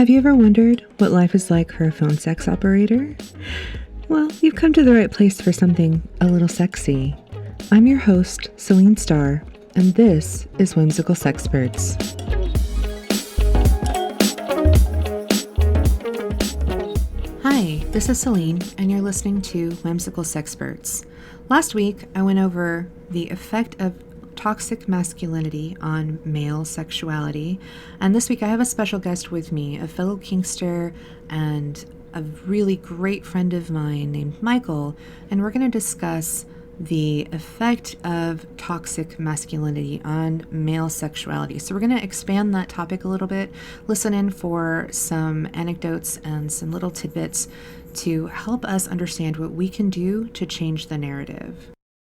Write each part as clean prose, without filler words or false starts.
Have you ever wondered what life is like for a phone sex operator? Well, you've come to the right place for something a little sexy. I'm your host, Seline+1, and this is Whimsical Sexperts. Hi, this is Seline, and you're listening to Whimsical Sexperts. Last week, I went over the effect of toxic masculinity on male sexuality, and this week I have a special guest with me, a fellow Kinkster and a really great friend of mine named Michael, and we're going to discuss the effect of toxic masculinity on male sexuality. So we're going to expand that topic a little bit, listen in for some anecdotes and some little tidbits to help us understand what we can do to change the narrative.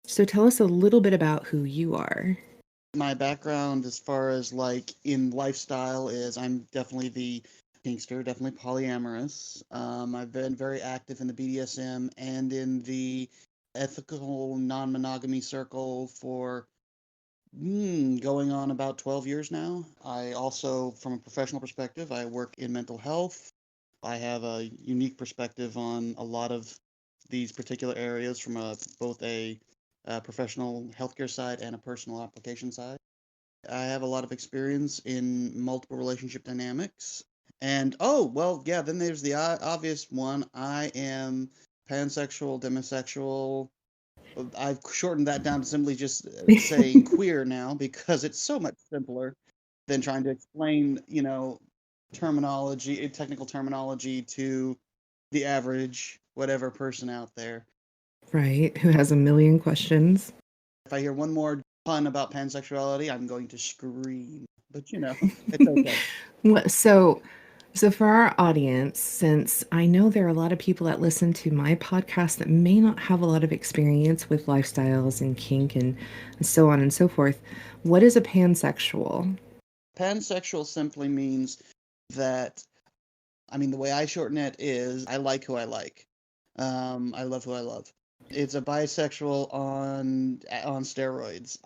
So tell us a little bit about who you are. My background as far as like in lifestyle is I'm definitely the Kinkster, definitely polyamorous. I've been very active in the BDSM and in the ethical non-monogamy circle for going on about 12 years now. I also, from a professional perspective, I work in mental health. I have a unique perspective on a lot of these particular areas from both a professional healthcare side and a personal application side. I have a lot of experience in multiple relationship dynamics. And yeah, then there's the obvious one. I am pansexual, demisexual. I've shortened that down to simply just saying queer now because it's so much simpler than trying to explain, terminology, technical terminology to the average whatever person out there. Right, who has a million questions. If I hear one more pun about pansexuality, I'm going to scream. But it's okay. So for our audience, since I know there are a lot of people that listen to my podcast that may not have a lot of experience with lifestyles and kink and so on and so forth, what is a pansexual? Pansexual simply means that, the way I shorten it is I like who I like. I love who I love. It's a bisexual on steroids.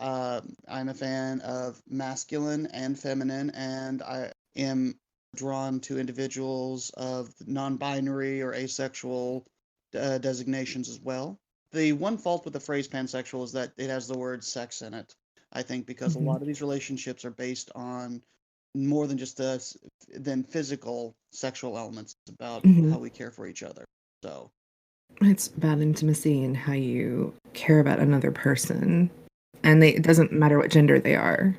I'm a fan of masculine and feminine, and I am drawn to individuals of non-binary or asexual designations as well. The one fault with the phrase pansexual is that it has the word sex in it. I think because a lot of these relationships are based on more than just than physical sexual elements. It's about how we care for each other. So It's about intimacy and how you care about another person. And it doesn't matter what gender they are.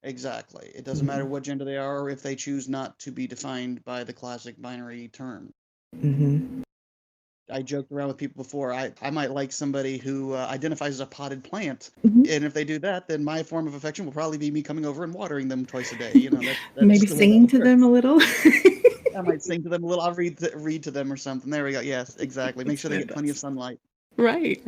exactly. It doesn't matter what gender they are or if they choose not to be defined by the classic binary term. I joked around with people before. I might like somebody who identifies as a potted plant. And if they do that, then my form of affection will probably be me coming over and watering them twice a day. That's Maybe the way that singing to works. them a little. I might sing to them a little. I'll read to them or something. There we go. Yes, exactly. Make sure they get plenty of sunlight. Right.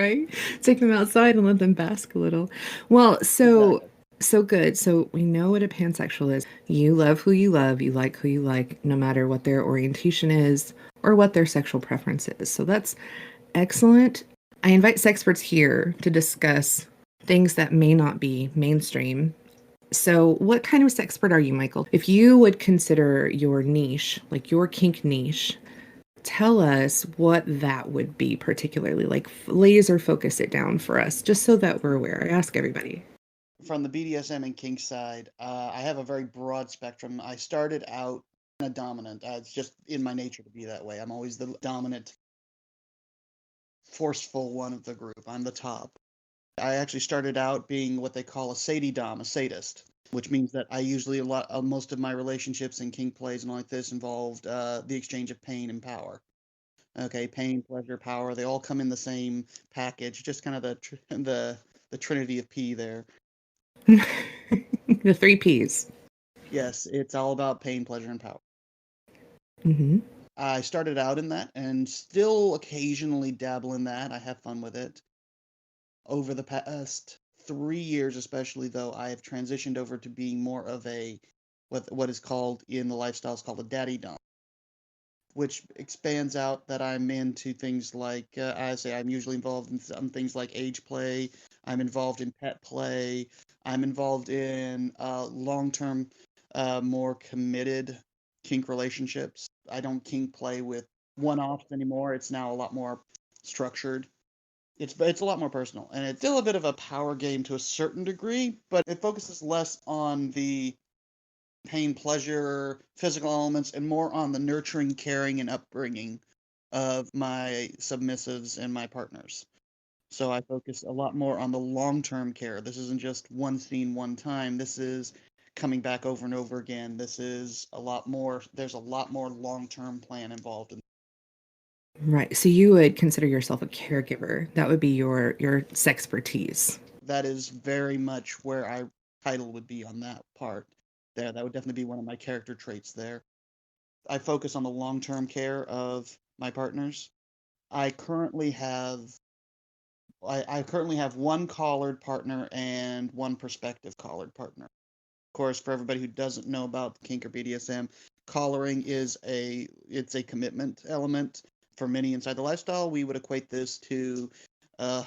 Take them outside and let them bask a little. Well, Exactly. so good. So we know what a pansexual is. You love who you love, you like who you like, no matter what their orientation is or what their sexual preference is. So that's excellent. I invite sexperts here to discuss things that may not be mainstream. So what kind of sexpert are you, Michael? If you would consider your niche, like your kink niche, tell us what that would be particularly, like laser focus it down for us, just so that we're aware. I ask everybody. From the BDSM and kink side, I have a very broad spectrum. I started out a dominant. It's just in my nature to be that way. I'm always the dominant, forceful one of the group. I'm the top. I actually started out being what they call a sadie-dom, a sadist, which means that I usually most of my relationships and kink plays and like this involved the exchange of pain and power. Okay, pain, pleasure, power, they all come in the same package, just kind of the trinity of P there. The 3 Ps. Yes, it's all about pain, pleasure, and power. I started out in that and still occasionally dabble in that. I have fun with it. Over the past 3 years, especially though, I have transitioned over to being more of a what is called in the lifestyle is called a daddy dom, which expands out that I'm into things like I say I'm usually involved in some things like age play. I'm involved in pet play. I'm involved in long-term, more committed kink relationships. I don't kink play with one-offs anymore. It's now a lot more structured. It's a lot more personal, and it's still a bit of a power game to a certain degree, but it focuses less on the pain, pleasure, physical elements, and more on the nurturing, caring, and upbringing of my submissives and my partners. So I focus a lot more on the long-term care. This isn't just one scene, one time. This is coming back over and over again. This is a lot more, there's a lot more long-term plan involved in. Right. So you would consider yourself a caregiver. That would be your sexpertise. That is very much where I title would be on that part there. That would definitely be one of my character traits there. I focus on the long-term care of my partners. I currently have I currently have one collared partner and one prospective collared partner. Of course, for everybody who doesn't know about kink or BDSM, collaring is it's a commitment element. For many inside the lifestyle, we would equate this to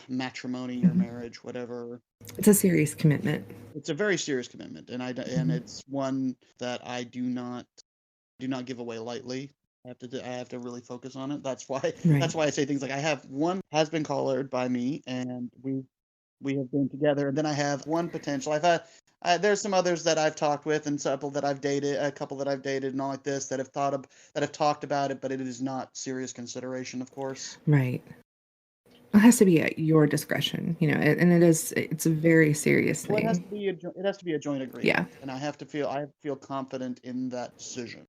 matrimony or marriage, whatever. It's a serious commitment. It's a very serious commitment, and it's one that I do not give away lightly. I have to really focus on it. Right. That's why I say things like I have one has been collared by me, and we have been together. And then I have one potential. There's some others that I've talked with, and a couple that I've dated, and all like this that have talked about it, but it is not serious consideration, of course. Right. It has to be at your discretion, and it's a very serious Well, thing. it has to be a joint agreement, Yeah. and I have to feel confident in that decision.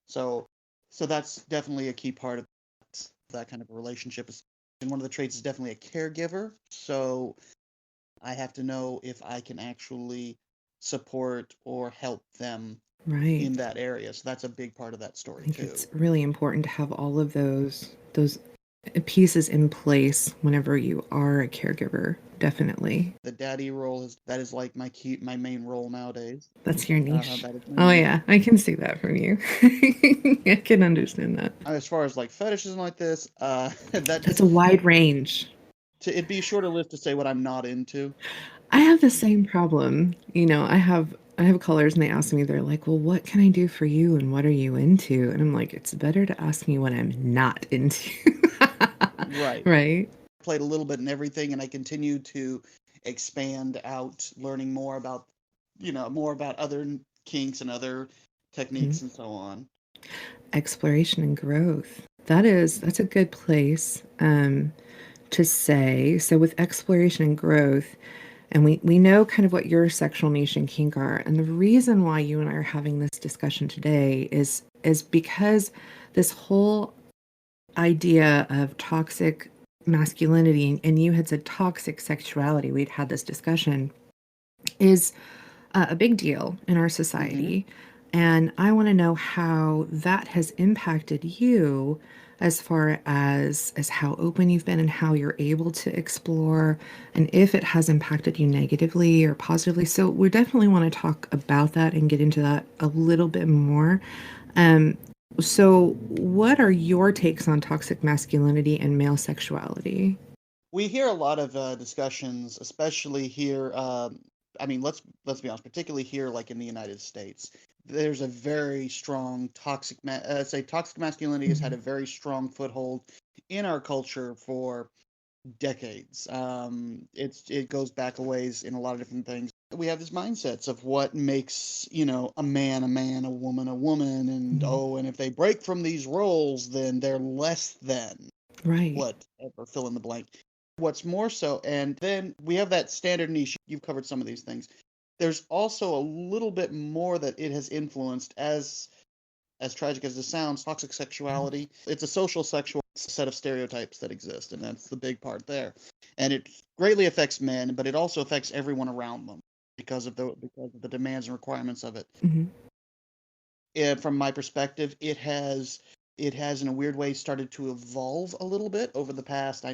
So, that's definitely a key part of that kind of a relationship. And one of the traits is definitely a caregiver. So I have to know if I can actually support or help them Right. in that area. So that's a big part of that I story think too. it's really important to have all of those pieces in place whenever you are a caregiver. Definitely. The daddy role is like my main role nowadays. That's your niche. That is Oh niche. yeah, I can see that from you. I can understand that. As far as like fetishes and like this, That's a wide range. It'd be a shorter list to say what I'm not into. I have the same problem. I have callers and they ask me, they're like, well, what can I do for you and what are you into? And I'm like, it's better to ask me what I'm not into. Right. Right. Played a little bit in everything, and I continue to expand out, learning more about other kinks and other techniques and so on. Exploration and growth. That's a good place to say. So with exploration and growth, and we know kind of what your sexual niche and kink are. And the reason why you and I are having this discussion today is because this whole idea of toxic masculinity, and you had said toxic sexuality, we'd had this discussion, is a big deal in our society. And I want to know how that has impacted you as far as how open you've been and how you're able to explore, and if it has impacted you negatively or positively. So we definitely want to talk about that and get into that a little bit more. So what are your takes on toxic masculinity and male sexuality? We hear a lot of discussions, especially here. I mean, let's be honest, particularly here, like in the United States, there's a very strong toxic masculinity has had a very strong foothold in our culture for decades. It goes back a ways in a lot of different things. We have these mindsets of what makes a man, a woman, and and if they break from these roles, then they're less than Right. whatever, fill in the blank. What's more so, and then we have that standard niche. You've covered some of these things. There's also a little bit more that it has influenced, as tragic as this sounds, toxic sexuality. It's a social sexual set of stereotypes that exist, and that's the big part there. And it greatly affects men, but it also affects everyone around them because of the demands and requirements of it. And from my perspective, it has in a weird way started to evolve a little bit over the past,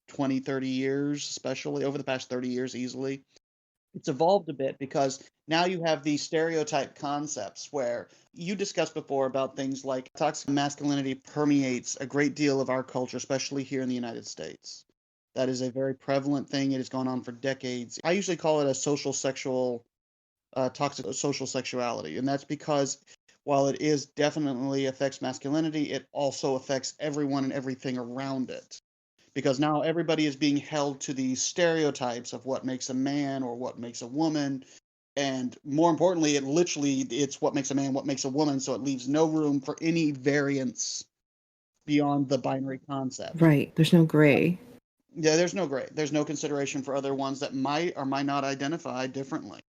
20, 30 years, especially over the past 30 years easily. It's evolved a bit because now you have these stereotype concepts where you discussed before about things like toxic masculinity permeates a great deal of our culture, especially here in the United States. That is a very prevalent thing. It has gone on for decades. I usually call it a toxic social sexuality, and that's because while it is definitely affects masculinity, it also affects everyone and everything around it. Because now everybody is being held to these stereotypes of what makes a man or what makes a woman. And more importantly, it's what makes a man, what makes a woman, so it leaves no room for any variance beyond the binary concept. Right. There's no gray. Yeah, there's no gray. There's no consideration for other ones that might or might not identify differently.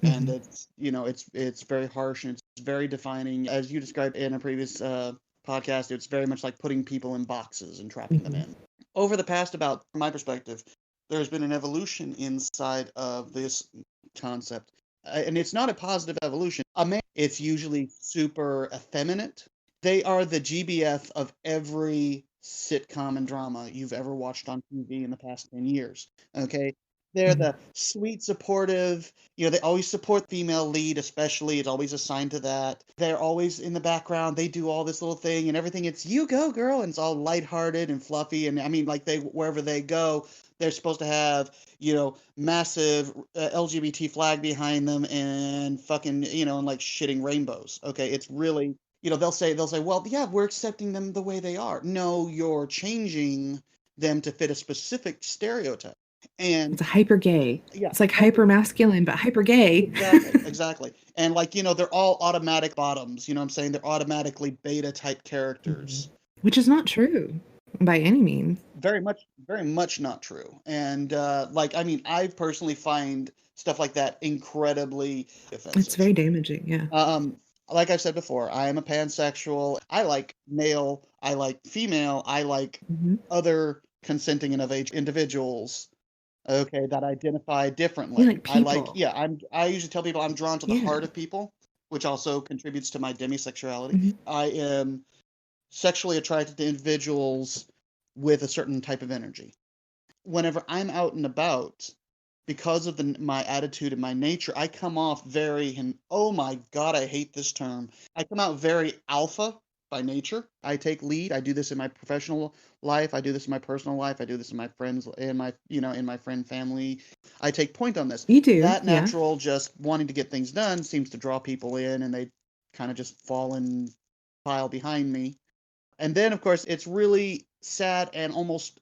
And Mm-hmm. it's very harsh and it's very defining. As you described in a previous podcast, it's very much like putting people in boxes and trapping them Mm-hmm. in. Over the past, about from my perspective, there's been an evolution inside of this concept. And it's not a positive evolution. A man, it's usually super effeminate. They are the GBF of every sitcom and drama you've ever watched on TV in the past 10 years. Okay? They're Mm-hmm. the sweet, supportive, they always support female lead, especially. It's always assigned to that. They're always in the background. They do all this little thing and everything. It's you go, girl. And it's all lighthearted and fluffy. And I mean, like wherever they go, they're supposed to have, massive LGBT flag behind them and fucking, and like shitting rainbows. Okay. It's really, they'll say, well, yeah, we're accepting them the way they are. No, you're changing them to fit a specific stereotype. And It's a hyper gay. yeah, It's like hyper masculine, but hyper gay. exactly. And like, they're all automatic bottoms, you know what I'm saying? They're automatically beta type Mm-hmm. characters. Which is not true by any means. Very much not true. And like, I mean, I personally find stuff like that incredibly It's offensive. very damaging. Yeah. Um, like I've said before, I am a pansexual. I like male, I like female, I like Mm-hmm. other consenting and of age individuals. Okay, that identify You differently. like people. I usually tell people I'm drawn to the Yeah. heart of people, which also contributes to my demisexuality. Mm-hmm. I am sexually attracted to individuals with a certain type of energy. Whenever I'm out and about, because of my attitude and my nature, I come off very, and oh my God, I hate this term. I come out very alpha by nature. I take lead. I do this in my professional life. I do this in my personal life. I do this in my friends, in my friend family. I take point on this. You do. That Yeah. natural, just wanting to get things done seems to draw people in, and they kind of just fall in pile behind me. And then, of course, it's really sad and almost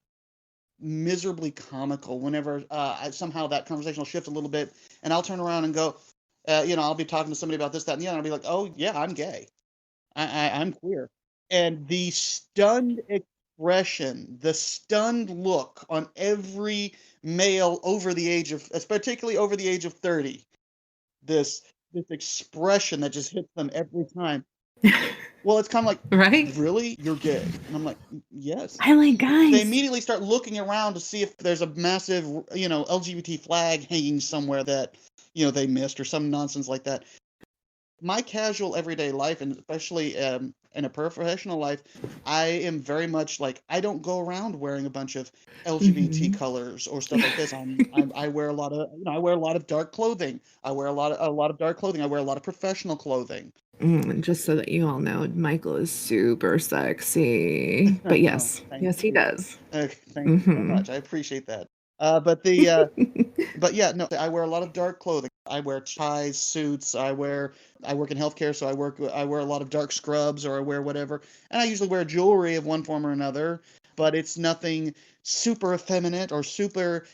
miserably comical whenever somehow that conversation will shift a little bit, and I'll turn around and go, I'll be talking to somebody about this, that, and the other, and I'll be like, oh, yeah, I'm gay. I'm queer. And the stunned expression, the stunned look on every male over the age of, particularly over the age of 30, this this expression that just hits them every time. Well, it's kind of like, Right? really? You're gay? And I'm like, yes. I like They guys. immediately start looking around to see if there's a massive, LGBT flag hanging somewhere that, they missed or some nonsense like that. My casual everyday life, and especially in a professional life, I am very much like, I don't go around wearing a bunch of LGBT Mm-hmm. colors or stuff like this. I wear a lot of, I wear a lot of dark clothing. I wear a lot of dark clothing. I wear a lot of professional clothing. Just so that you all know, Michael is super sexy. But Oh, yes, thank yes, he you. does. Okay, thank you so Mm-hmm. much. I appreciate that. But yeah, no, I wear a lot of dark clothing. I wear ties, suits. I work in healthcare, so I wear a lot of dark scrubs, or I wear whatever. And I usually wear jewelry of one form or another, but it's nothing super effeminate or super,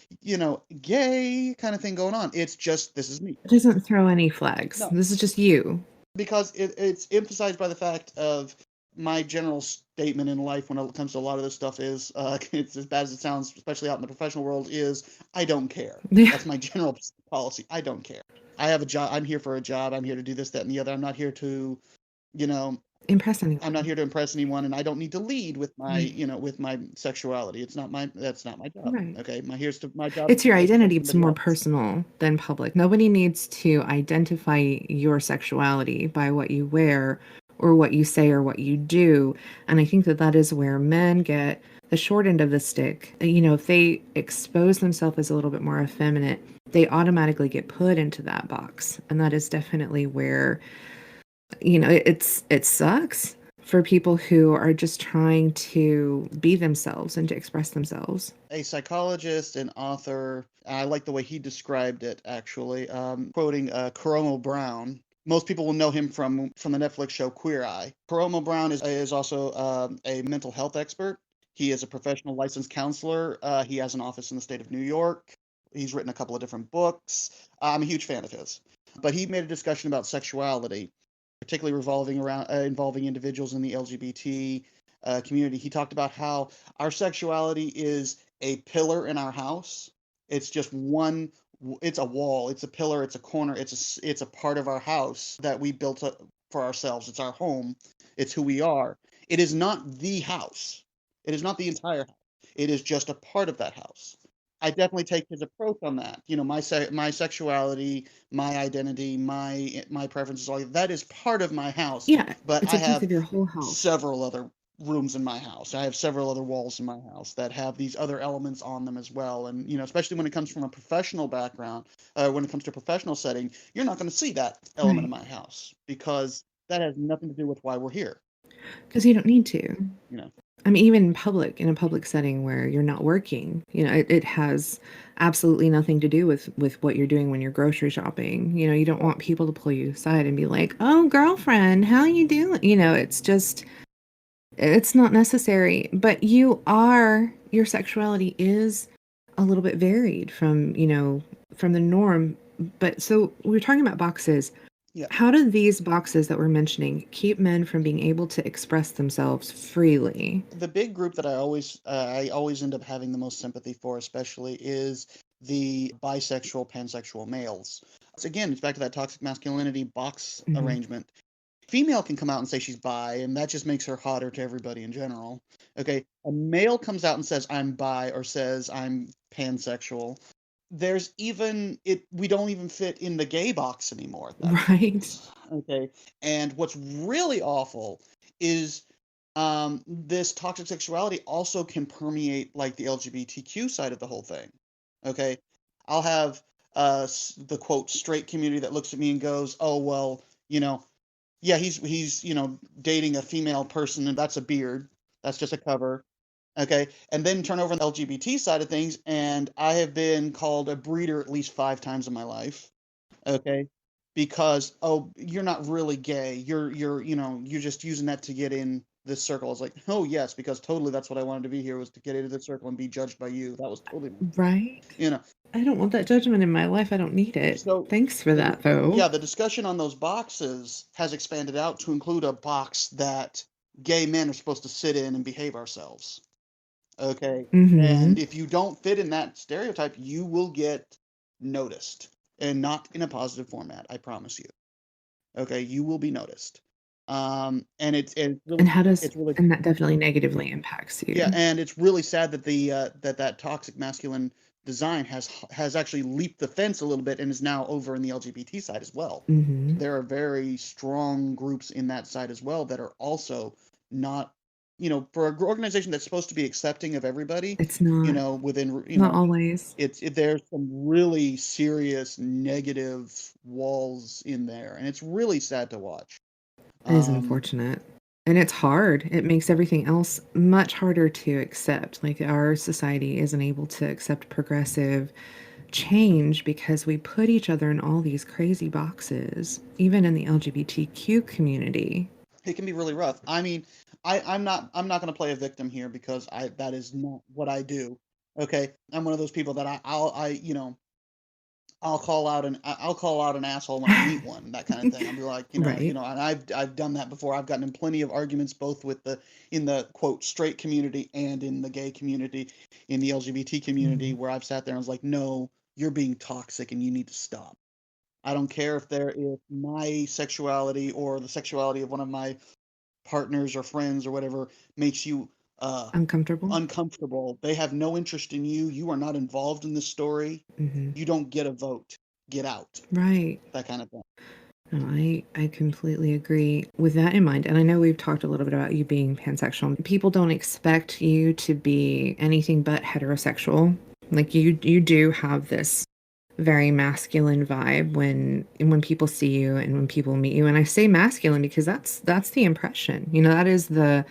gay kind of thing going on. It's just, this is me. It doesn't throw any flags. No, This is just you. because it's emphasized by the fact of my general statement in life when it comes to a lot of this stuff is, it's as bad as it sounds, especially out in the professional world, is I don't care. That's my general policy. I don't care. I have a job. I'm here for a job. I'm here to do this, that, and the other. I'm not here to, you know, Impress I'm not anyone. here to impress anyone, and I don't need to lead with my, Right. with my sexuality. That's not my job. Right. Okay, my job is It's to your take care of identity. It's somebody more else. personal than public. Nobody needs to identify your sexuality by what you wear or what you say or what you do. And I think that that is where men get the short end of the stick. If they expose themselves as a little bit more effeminate, they automatically get put into that box. And that is definitely where, it sucks for people who are just trying to be themselves and to express themselves. A psychologist and author, I like the way he described it, actually, quoting Corona Brown. Most people will know him from the Netflix show Queer Eye. Karomo Brown is also a mental health expert. He is a professional licensed counselor. He has an office in the state of New York. He's written a couple of different books. I'm a huge fan of his. But he made a discussion about sexuality, particularly revolving around involving individuals in the LGBT community. He talked about how our sexuality is a pillar in our house. It's just one. It's a wall. It's a pillar. It's a corner. It's a part of our house that we built up for ourselves. It's our home. It's who we are. It is not the house. It is not the entire house. It is just a part of that house. I definitely take his approach on that. You know, my sexuality, my identity, my preferences, all that is part of my house. Yeah, But it's I a piece have of your whole house. several other rooms in my house. I have several other walls in my house that have these other elements on them as well. And, you know, especially when it comes from a professional background, when it comes to a professional setting, you're not going to see that element of Right. my house because that has nothing to do with why we're here, Because you don't need to. you know. I mean, even in a public setting where you're not working, it has absolutely nothing to do with what you're doing when you're grocery shopping. You don't want people to pull you aside and be like, "Oh, girlfriend, how you doing?" It's not necessary. But your sexuality is a little bit varied from the norm. But so we're talking about boxes. Yeah. How do these boxes that we're mentioning keep men from being able to express themselves freely? The big group that I always end up having the most sympathy for, especially, is the bisexual, pansexual males. It's back to that toxic masculinity box Mhm. arrangement. Female can come out and say she's bi, and that just makes her hotter to everybody in general. Okay, a male comes out and says I'm bi or says I'm pansexual. There's even it. We don't even fit in the gay box anymore at that Right. point. Okay, and what's really awful is this toxic sexuality also can permeate like the LGBTQ side of the whole thing. Okay, I'll have the quote straight community that looks at me and goes, "Oh well, you know, yeah, he's dating a female person and that's a beard. That's just a cover." Okay, and then turn over on the LGBT side of things, and I have been called a breeder at least 5 times in my life. Okay, because oh, you're not really gay. You're just using that to get in this circle. I was like, oh yes, because totally that's what I wanted to be here was to get into this circle and be judged by you. That was totally my intent. Right. You know, I don't want that judgment in my life. I don't need it. so Thanks for the that, though. yeah, the discussion on those boxes has expanded out to include a box that gay men are supposed to sit in and behave ourselves. Okay, Mm-hmm. and if you don't fit in that stereotype, you will get noticed, and not in a positive format. I promise you. Okay, you will be noticed. And it's really And how does it's really and that definitely negatively impacts yeah, you. and it's really sad that that toxic masculine design has actually leaped the fence a little bit and is now over in the LGBT side as well. Mm-hmm. There are very strong groups in that side as well that are also not, for an organization that's supposed to be accepting of everybody, It's not within, not always. there's some really serious negative walls in there, and it's really sad to watch. It is Um, unfortunate. And it's hard. It makes everything else much harder to accept. Like our society isn't able to accept progressive change because we put each other in all these crazy boxes, even in the LGBTQ community. it can be really rough. I mean, I'm not going to play a victim here because that is not what I do. Okay, I'm one of those people that I'll call out an asshole when I meet one, that kind of thing. I'll be like, Right. and I've done that before. I've gotten in plenty of arguments both with in the quote straight community and in the gay community, in the LGBT community, Mhm. where I've sat there and was like, no, you're being toxic and you need to stop. I don't care if my sexuality or the sexuality of one of my partners or friends or whatever makes you uh Uncomfortable? uncomfortable. They have no interest in you. You are not involved in this story. Mhm. You don't get a vote. Get out. Right. That kind of thing. No, I completely agree with that in mind. And I know we've talked a little bit about you being pansexual. People don't expect you to be anything but heterosexual. Like you do have this very masculine vibe when people see you and when people meet you. And I say masculine because that's the impression. That is the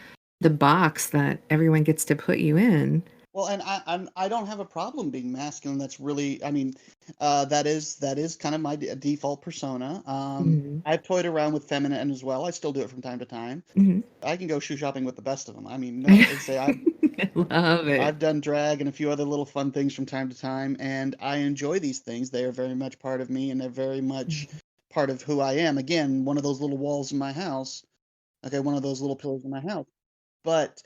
box that everyone gets to put you in. Well, and I don't have a problem being masculine. That's really, I mean, that is kind of my default persona. Mm-hmm. I've toyed around with feminine as well. I still do it from time to time. Mm-hmm. I can go shoe shopping with the best of them. I mean, no, say I love I've it. done drag and a few other little fun things from time to time, and I enjoy these things. They are very much part of me, and they're very much Mhm. part of who I am. Again, one of those little walls in my house. Okay, one of those little pillars in my house. But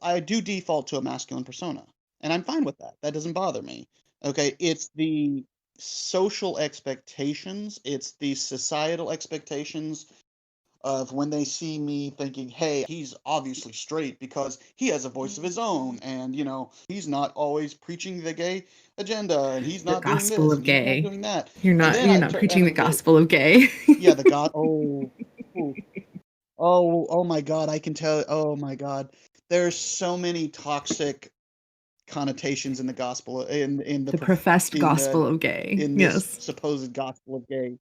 I do default to a masculine persona, and I'm fine with that. That doesn't bother me. Okay, it's the social expectations, it's the societal expectations of when they see me thinking, hey, he's obviously straight because he has a voice of his own, and he's not always preaching the gay agenda, and he's The not doing gospel this, of and he's not gay. doing that. You're And not then you're not preaching the the gospel of gay. yeah, the God, oh my God, I can tell. Oh my God, there's so many toxic connotations in the gospel in the The professed in the gospel of gay. in this Yes. supposed gospel of gay.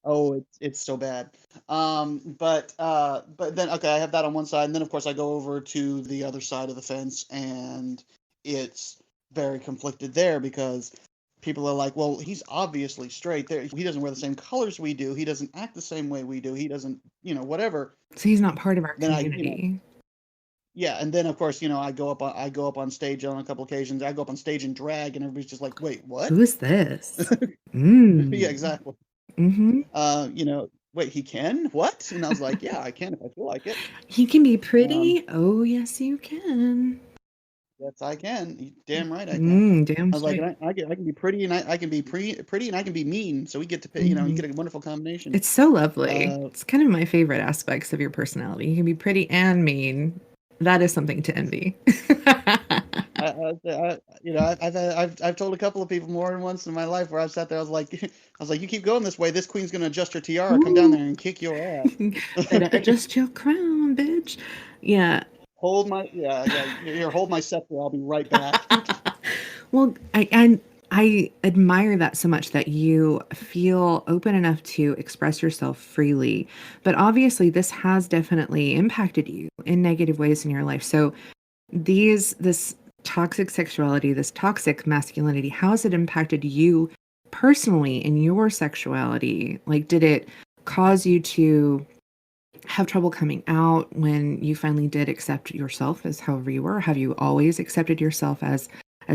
Oh, it's so bad. But then okay, I have that on one side, and then of course I go over to the other side of the fence, and it's very conflicted there because people are like, well, he's obviously straight. There, he doesn't wear the same colors we do. He doesn't act the same way we do. He doesn't, whatever. So he's not part of our Then community. yeah, and then of course, I go up on stage on a couple occasions. I go up on stage in drag, and everybody's just like, "Wait, what?" Who is this? Yeah, Mm. exactly. Mm-hmm. Wait, he can? What? And I was like, "Yeah, I can if I feel like it." He can be Um, pretty. Oh, yes, you can. yes, I can. You damn right I can. Damn I was like, straight. and I can be pretty, and I can be pretty, and I can be mean. So we get to pick, you Hmm. get a wonderful combination. It's so lovely. Uh, It's kind of my favorite aspects of your personality. You can be pretty and mean. That is something to envy. I've told a couple of people more than once in my life where I've sat there. I was like, you keep going this way, this queen's gonna adjust her tiara, come down Ooh. there and kick your ass. Better adjust your crown, bitch. Yeah. Hold my here, hold my scepter. I'll be right back. Well, I admire that so much that you feel open enough to express yourself freely. But obviously, this has definitely impacted you in negative ways in your life. So this toxic sexuality, this toxic masculinity, how has it impacted you personally in your sexuality? Like, did it cause you to have trouble coming out when you finally did accept yourself as however you were? Have you always accepted yourself as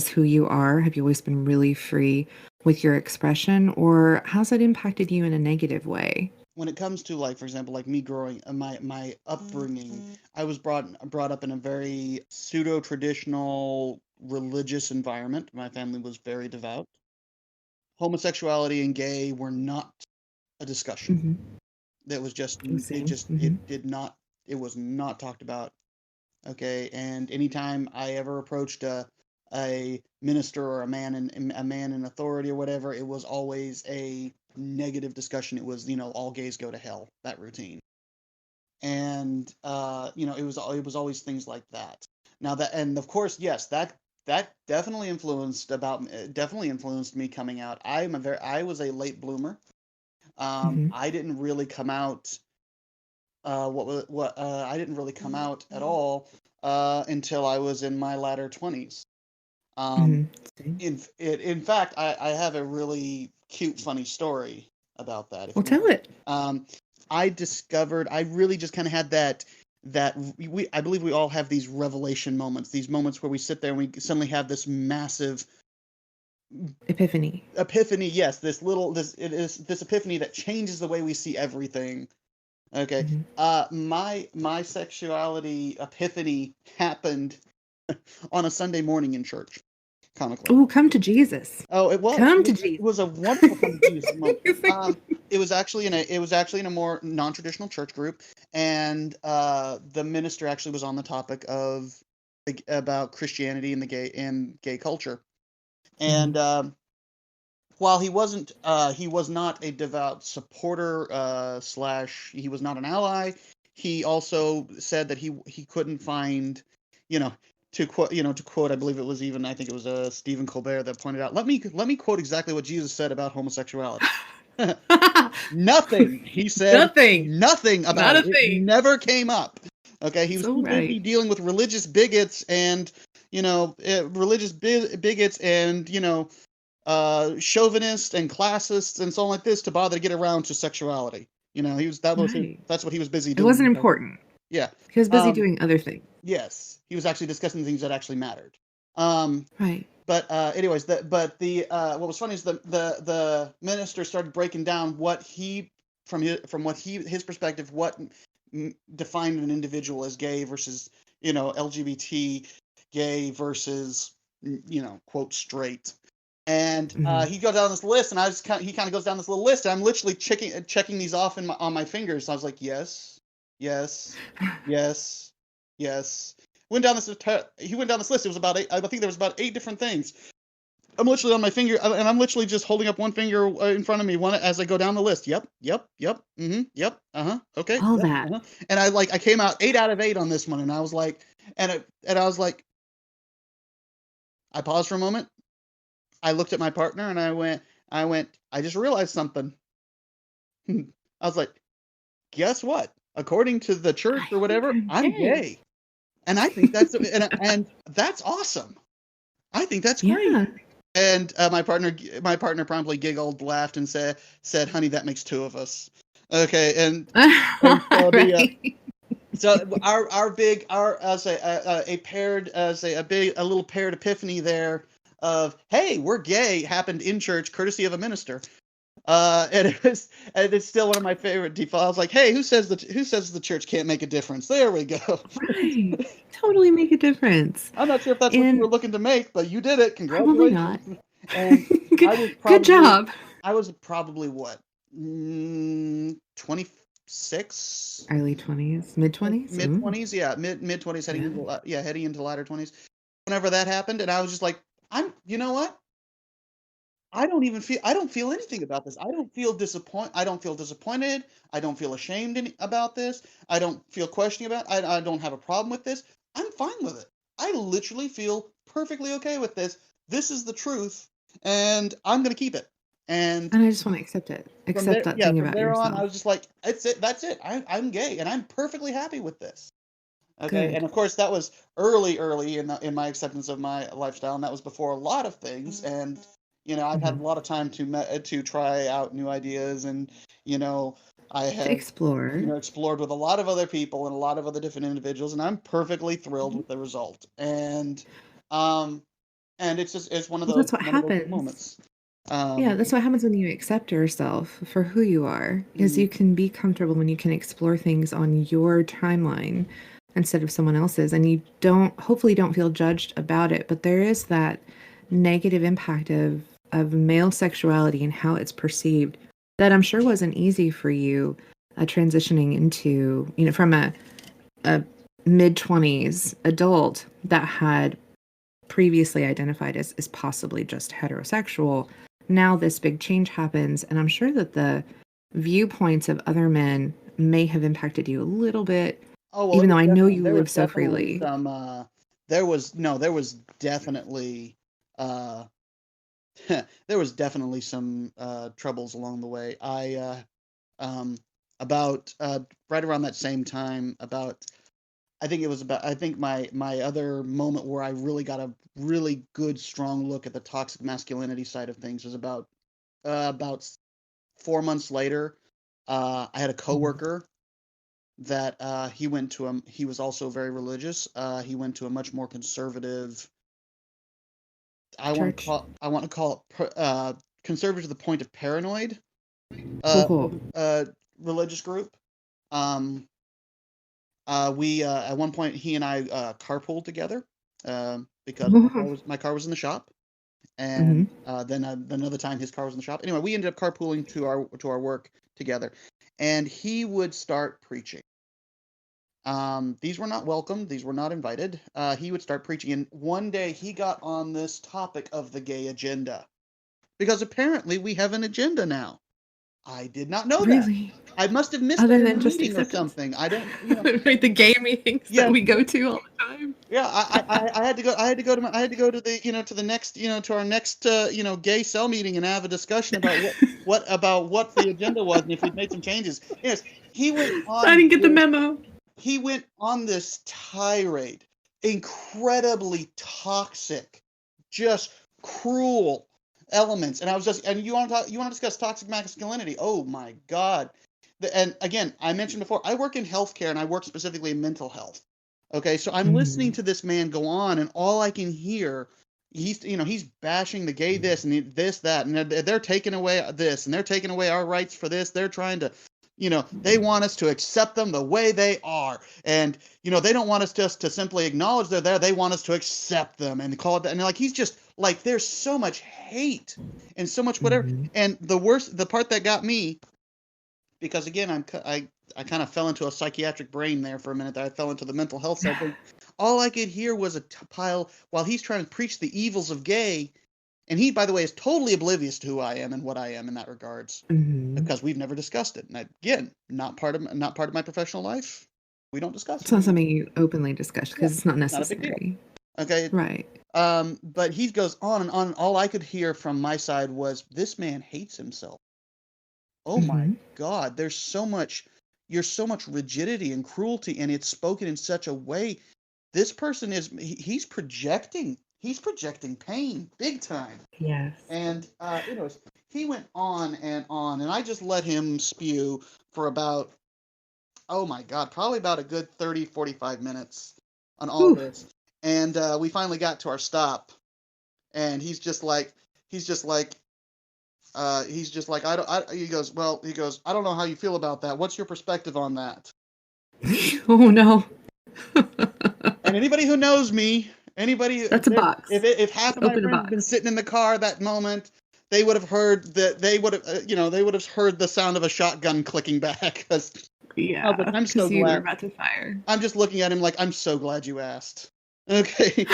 who you are? Have you always been really free with your expression, or how's it impacted you in a negative way? When it comes to, like, for example, like me growing my upbringing, I was brought up in a very pseudo traditional religious environment. My family was very devout. Homosexuality and gay were not a discussion. Mm-hmm. That was just Same. it Mm-hmm. did not it was not talked about. Okay, and anytime I ever approached a minister or a man in authority or whatever, it was always a negative discussion. It was, all gays go to hell, that routine. And it was always things like that. Now that, and of course, yes, that definitely influenced me coming out. I was a late bloomer. Mm-hmm. I didn't really come out what I didn't really come out at all until I was in my latter 20s. Mm-hmm. Um, Same. in fact, I have a really cute, funny story about that, if Well, you tell want. it. Um, I really just kind of had that I believe we all have these revelation moments, these moments where we sit there and we suddenly have this massive Epiphany. epiphany. Yes, this epiphany that changes the way we see everything. Okay. Mm-hmm. My sexuality epiphany happened on a Sunday morning in church, comically. Oh, come to Jesus. Oh, it was. Come It to was. Jesus. It was a wonderful come to Jesus moment. It was actually in a more non-traditional church group, and the minister actually was on the topic of about Christianity and gay culture, Mm-hmm. and while he was not a devout supporter slash he was not an ally. He also said that he couldn't find, you know, to quote, I believe it was even I think it was Stephen Colbert that pointed out. Let me quote exactly what Jesus said about homosexuality. Nothing. He said Nothing. nothing Not about it. a It thing. never came up. Okay, he was So too busy right. dealing with religious bigots and religious bigots and, chauvinists and classists and so on like this to bother to get around to sexuality. Right. That's what he was busy It doing. wasn't important. Yeah. He was busy doing other things. Yes, he was actually discussing things that actually mattered. Um, Right. but anyways, what was funny is the minister started breaking down what he from what his perspective what defined an individual as gay versus LGBT gay versus quote straight. And he goes down this list, and he kind of goes down this little list, and I'm literally checking these off on my fingers. So I was like, yes, yes, yes, yes. He went down this list. It was about eight. I think there was about 8 different things. I'm literally on my finger, and I'm literally just holding up one finger in front of me, one as I go down the list. Yep, yep, yep, yep, okay, All yep, that. And I came out 8 out of 8 on this one, and I was like, and I was like, I paused for a moment. I looked at my partner, and I went, I just realized something. I was like, guess what? According to the church I or think whatever, I'm I'm gay. gay, and I think that's and that's awesome. I think that's great. Yeah. And my partner promptly giggled, laughed, and said, "Honey, that makes 2 of us." Okay, and so Right. our big say a little paired epiphany there of, hey, we're gay, happened in church courtesy of a minister. And it's still one of my favorite defaults. I was like, hey, who says the church can't make a difference? There we go. Right. Totally make a difference. I'm not sure if that's what you were And looking to make, but you did it. probably not. Congratulations. And good, good job. I was probably what, 26, Early 20s, mid 20s. mid 20s, yeah, mid 20s, heading into latter 20s. Whenever that happened, and I was just like, you know what? I don't feel anything about this. I don't feel disappointed. I don't feel ashamed about this. I don't feel questioning about it. I don't have a problem with this. I'm fine with it. I literally feel perfectly okay with this. This is the truth, and I'm going to keep it. And I just want to accept it. Accept that thing from about there on, I yourself. was just like, that's it. That's it. I'm gay, and I'm perfectly happy with this. Okay, and Good. of course that was early in my acceptance of my lifestyle, and that was before a lot of things. And I've had a lot of time to try out new ideas, and I To have explore. explored with a lot of other people and a lot of other different individuals, and I'm perfectly thrilled Mhm. with the result. And it's one of Well, those that's what happens. moments. Yeah, that's what happens when you accept yourself for who you are, is Mm, you can be comfortable when you can explore things on your timeline instead of someone else's, and you hopefully don't feel judged about it. But there is that negative impact of male sexuality and how it's perceived that I'm sure wasn't easy for you, transitioning into, from a mid-20s adult that had previously identified as possibly just heterosexual. Now this big change happens, and I'm sure that the viewpoints of other men may have impacted you a little bit, oh well, even though I know you live so freely. there was definitely uh there was definitely some troubles along the way. About right around that same time, I think my other moment where I really got a really good strong look at the toxic masculinity side of things was about 4 months later. I had a Mhm. coworker that he was also very religious. He went to a much more conservative. Church. I want to call it conservative to the point of paranoid. Cool, Uh, cool. uh, Religious group. Um, we At one point he and I carpooled together because my car was in the shop, Hmm. and then another time his car was in the shop. Anyway, we ended up carpooling to our work together, and he would start preaching. These were not welcome. These were not invited. He would start preaching, and one day he got on this topic of the gay agenda because apparently we have an agenda now. I did not know that. Really? I must have missed it Other in a than just meeting or acceptance? something. I don't, Right, the gay meetings that Yes, we go to all the time. yeah. I had to go. I had to go to the to the next to our next gay cell meeting and have a discussion about what the agenda was and if we'd made some changes. Yes, he went I on didn't get the this memo. he went on this tirade incredibly toxic, just cruel elements. And I was just, and you want to discuss toxic masculinity? Oh my God. And again, I mentioned before, I work in healthcare and I work specifically in mental health. Okay, so I'm listening to this man go on, and all I can hear, he's bashing the gay this and this that, and they're taking away this, and they're taking away our rights for this. They're trying to, they want us to accept them the way they are, and they don't want us just to simply acknowledge they're there. They want us to accept them and call it that. And like he's just like, there's so much hate and so much whatever. And the part that got me, because again, I kind of fell into a psychiatric brain there for a minute. I fell into the mental health side. All I could hear was a pile while he's trying to preach the evils of gay. And he, by the way, is totally oblivious to who I am and what I am in that regards, because we've never discussed it. And again, not part of my professional life. We don't discuss it. It's not something you openly discuss because it's not necessary. Not a big deal. Okay. Right. But he goes on and on. And all I could hear from my side was, this man hates himself. Oh my God, there's so much rigidity and cruelty, and it's spoken in such a way. This person he's projecting pain big time. Yes. And he went on, and I just let him spew for about, oh my God, probably about a good 30-45 minutes on all this. And we finally got to our stop, and he's just like, he goes, I don't know how you feel about that. What's your perspective on that? Oh no. And anybody who knows me, that's a box. If half of my friends had been sitting in the car that moment, they would have heard heard the sound of a shotgun clicking back. Yeah. But I'm so glad. You were about to fire. I'm just looking at him like, I'm so glad you asked. Okay.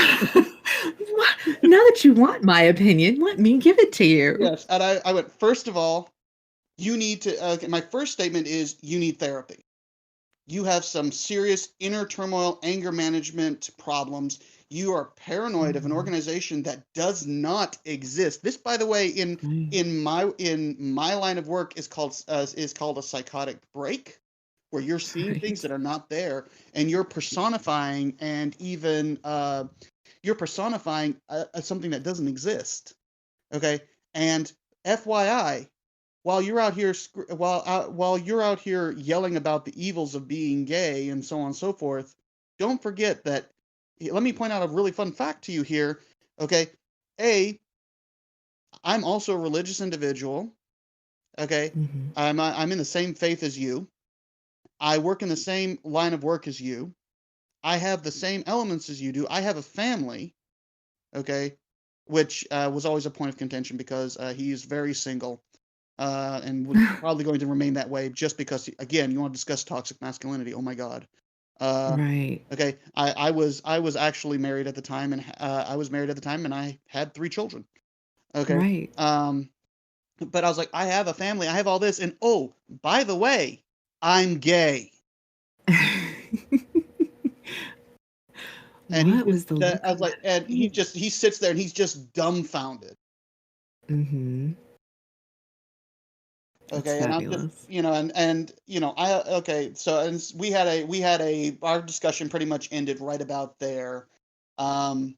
Now that you want my opinion, let me give it to you. Yes, and I went, first of all, you need to, my first statement is, you need therapy. You have some serious inner turmoil, anger management problems. You are paranoid of an organization that does not exist. This, by the way, in my line of work is called a psychotic break, where you're seeing things that are not there, and you're personifying, and even you're personifying something that doesn't exist. Okay, and FYI, while you're out here yelling about the evils of being gay and so on and so forth, don't forget that. Let me point out a really fun fact to you here. Okay, I'm also a religious individual. Okay, I'm in the same faith as you. I work in the same line of work as you. I have the same elements as you do. I have a family, okay, which was always a point of contention because he's very single and was probably going to remain that way just because, again, you want to discuss toxic masculinity. Oh, my God. Right. Okay, I was actually married at the time, and I had 3 children. Okay. Right. But I was like, I have a family. I have all this. And, oh, by the way, I'm gay. And I was like, and he sits there and he's just dumbfounded. Okay, and I'm just, so and we had our discussion pretty much ended right about there. Did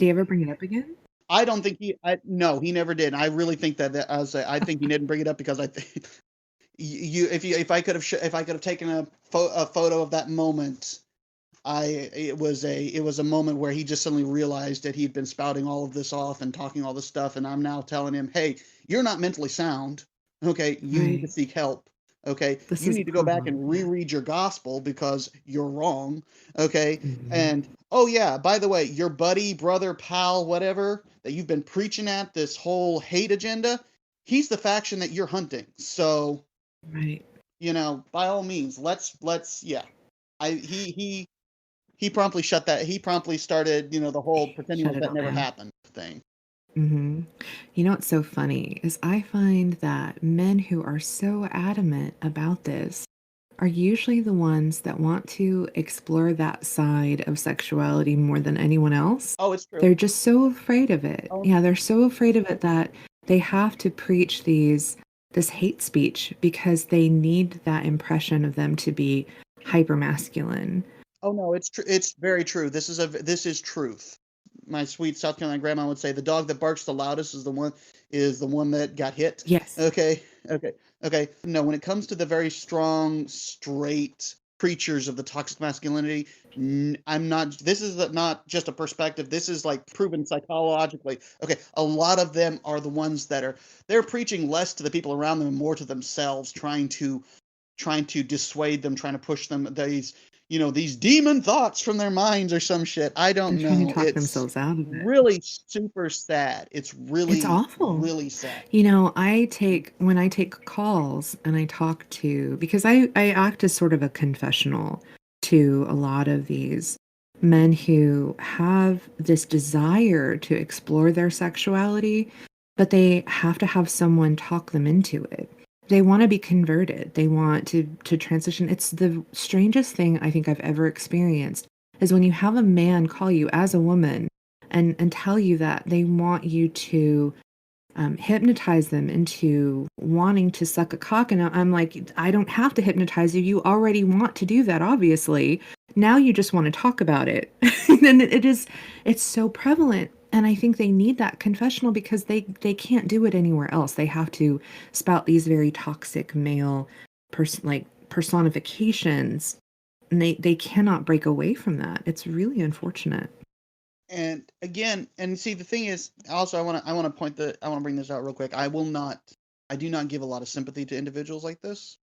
he ever bring it up again? I don't think no, he never did. I really think I think he didn't bring it up because I think if I could have taken a photo of that moment, it was a moment where he just suddenly realized that he'd been spouting all of this off and talking all this stuff, and I'm now telling him, hey, you're not mentally sound. Okay, you need to seek help. Okay, you need to go back and reread your gospel because you're wrong. Okay, and oh yeah, by the way, your buddy, brother, pal, whatever that you've been preaching at, this whole hate agenda, he's the faction that you're hunting. So, right, by all means, let's yeah. He promptly shut that. He promptly started, the whole pretending like that never happened thing. What's so funny is I find that men who are so adamant about this are usually the ones that want to explore that side of sexuality more than anyone else. Oh, it's true. They're just so afraid of it. Oh. Yeah, they're so afraid of it that they have to preach this hate speech because they need that impression of them to be hyper masculine. Oh no, it's very true. This is truth. My sweet South Carolina grandma would say the dog that barks the loudest is the one that got hit. Yes. Okay, okay, okay. No, when it comes to the very strong, straight preachers of the toxic masculinity, I'm not. This is not just a perspective. This is like proven psychologically. Okay, a lot of them are the ones that they're preaching less to the people around them and more to themselves, trying to dissuade them, trying to push them these demon thoughts from their minds or some shit. I They're don't trying to know. talk It's themselves out of it. really super sad. It's It's really, awful. really sad. When I take calls and I talk to, because I act as sort of a confessional to a lot of these men who have this desire to explore their sexuality, but they have to have someone talk them into it. They want to be converted. They want to transition. It's the strangest thing I think I've ever experienced is when you have a man call you as a woman and tell you that they want you to hypnotize them into wanting to suck a cock. And I'm like, I don't have to hypnotize you. You already want to do that, obviously. Now you just want to talk about it. And it's so prevalent. And I think they need that confessional because they can't do it anywhere else. They have to spout these very toxic male personifications. And they cannot break away from that. It's really unfortunate. And again, and see, the thing is, also, I want to bring this out real quick. I do not give a lot of sympathy to individuals like this.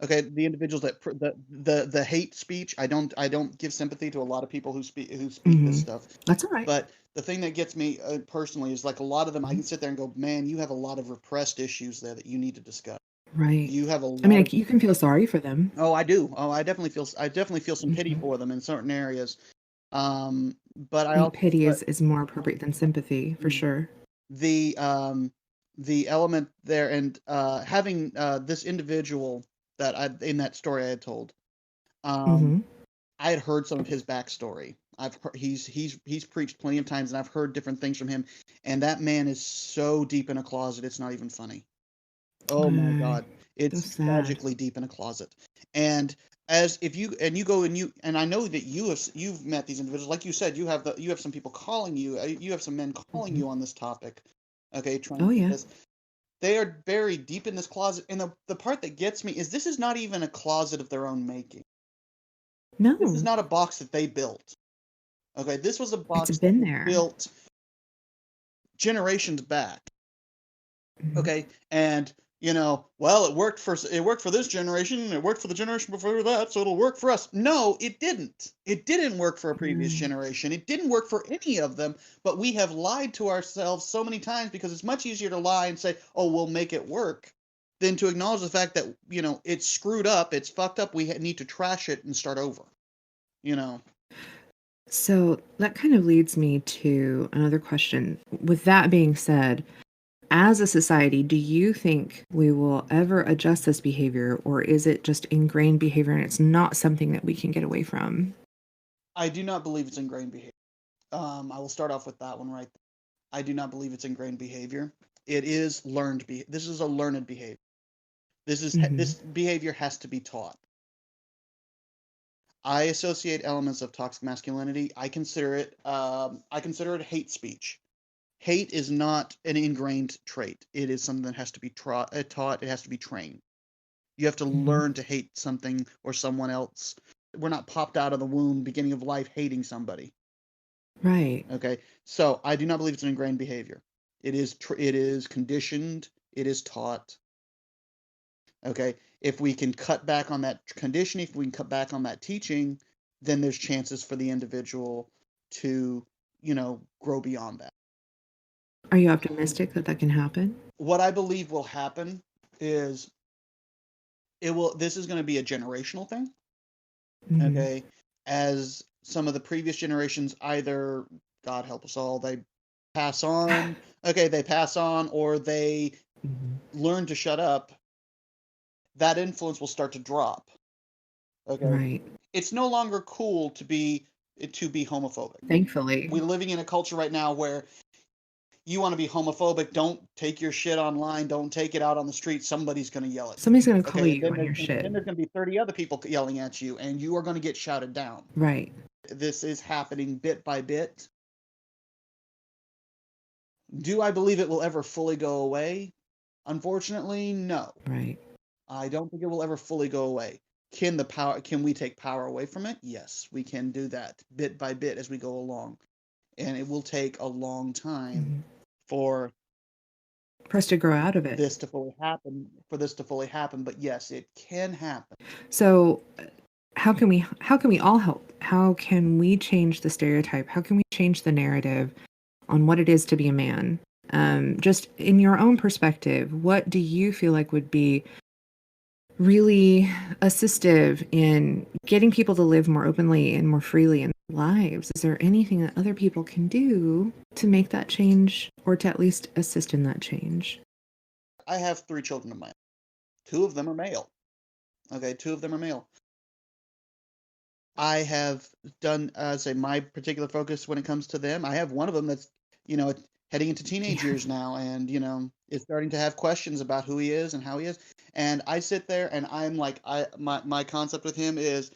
Okay, the individuals the hate speech, I don't give sympathy to a lot of people who speak this Hmm. stuff. That's all right. But the thing that gets me personally is like a lot of them, I can sit there and go, man, you have a lot of repressed issues there that you need to discuss. Right. You have a I mean, lot of. you can feel sorry for them. Oh, I do. Oh, I definitely feel some pity Mhm. for them in certain areas. But I I think also, pity but is more appropriate than sympathy, for sure. the the element there and having this individual that I in that story I had told, um, Mhm. I had heard some of his backstory. He's preached plenty of times, and I've heard different things from him. And that man is so deep in a closet, it's not even funny. Oh my Uh, God, so it's sad. tragically deep in a closet. And as if you and you go and you and I know that you've met these individuals, like you said, you have some people calling you, you have some men calling Mhm. you on this topic. Okay, trying Oh, to get yeah. this. They are buried deep in this closet, and the part that gets me is this is not even a closet of their own making. This is No, not a box that they built. Okay, this was a it's box that been was there. built generations back. Mhm. Okay, and well, it worked for this generation, it worked for the generation before that, so it'll work for us. No, it didn't. It didn't work for a previous Right. generation. It didn't work for any of them, but we have lied to ourselves so many times because it's much easier to lie and say, "Oh, we'll make it work," than to acknowledge the fact that, it's screwed up, it's fucked up, we need to trash it and start over, you know. So that kind of leads me to another question. With that being said, as a society, do you think we will ever adjust this behavior, or is it just ingrained behavior and it's not something that we can get away from? I do not believe it's ingrained behavior. I will start off with that one right there. I do not believe it's ingrained behavior. It is learned this is a learned behavior. Hmm. This behavior has to be taught. I associate elements of toxic masculinity. I consider it hate speech. Hate is not an ingrained trait. It is something that has to be taught. It has to be trained. You have to Hmm. learn to hate something or someone else. We're not popped out of the womb, beginning of life, hating somebody. Right. Okay, so I do not believe it's an ingrained behavior. It is conditioned. It is taught. Okay, if we can cut back on that conditioning, if we can cut back on that teaching, then there's chances for the individual to, grow beyond that. Are you optimistic that that can happen? What I believe will happen is this is going to be a generational thing. Hmm. Okay, as some of the previous generations either, God help us all, they pass on. Okay, they pass on or they Hmm. learn to shut up. That influence will start to drop. Okay, Right. it's no longer cool to be homophobic. Thankfully. We're living in a culture right now where you want to be homophobic, don't take your shit online, don't take it out on the street, somebody's going to yell at you. Somebody's going to call Okay, and you then on your shit. then there's going to be 30 other people yelling at you, and you are going to get shouted down. Right. This is happening bit by bit. Do I believe it will ever fully go away? Unfortunately, no. Right. I don't think it will ever fully go away. Can we take power away from it? Yes, we can do that bit by bit as we go along. And it will take a long time for us to grow out of it. this to fully happen, but yes, it can happen. So how can we all help? How can we change the stereotype? How can we change the narrative on what it is to be a man? Just in your own perspective, what do you feel like would be really assistive in getting people to live more openly and more freely in their lives? Is there anything that other people can do to make that change, or to at least assist in that change? I have 3 children of my own. 2 of them are male. Okay, 2 of them are male. I have done, my particular focus when it comes to them. I have one of them that's, heading into teenage years now, and, is starting to have questions about who he is and how he is. And I sit there and I'm like, my concept with him is,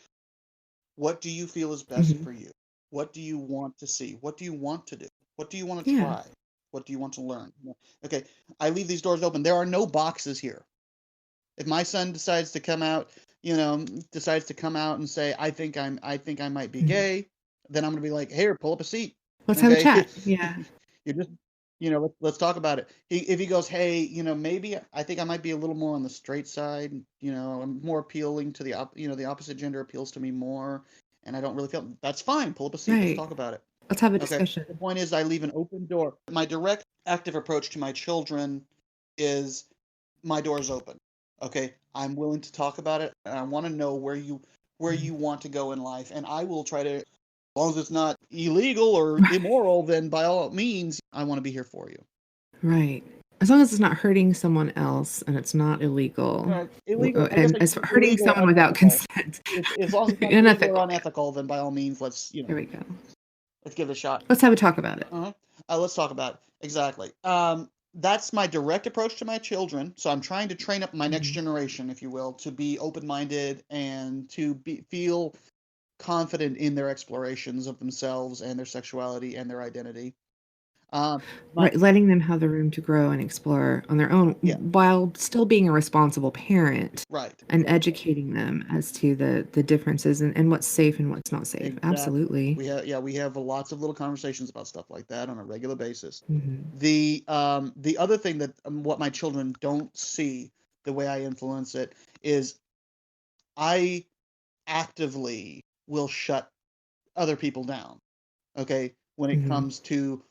what do you feel is best for you? What do you want to see? What do you want to do? What do you want to try? What do you want to learn? Okay, I leave these doors open. There are no boxes here. If my son decides to come out, and say, I think I might be gay, then I'm gonna be like, here, pull up a seat. Let's have a chat. Yeah. You're just, let's talk about it. If he goes, hey, maybe I think I might be a little more on the straight side, I'm more appealing to the opposite gender appeals to me more, and I don't really feel, that's fine. Pull up a seat. Right. Let's talk about it. Let's have a discussion. The point is, I leave an open door. My direct, active approach to my children is, my door's open. Okay, I'm willing to talk about it, and I want to know where you want to go in life, and I will try to, as long as it's not illegal or immoral, then by all means, I want to be here for you. Right. As long as it's not hurting someone else and it's not illegal. Illegal, and it's hurting someone without consent. As long as it's not illegal or unethical, then by all means, let's, There we go. Let's give it a shot. Let's have a talk about it. Let's talk about it. Exactly. That's my direct approach to my children. So I'm trying to train up my next generation, if you will, to be open-minded and to feel confident in their explorations of themselves and their sexuality and their identity. Right, letting them have the room to grow and explore on their own, while still being a responsible parent. Right. And educating them as to the differences and what's safe and what's not safe. Exactly. Absolutely. We have lots of little conversations about stuff like that on a regular basis. The other thing that what my children don't see, the way I influence it, is I actively will shut other people down. Okay, when it comes to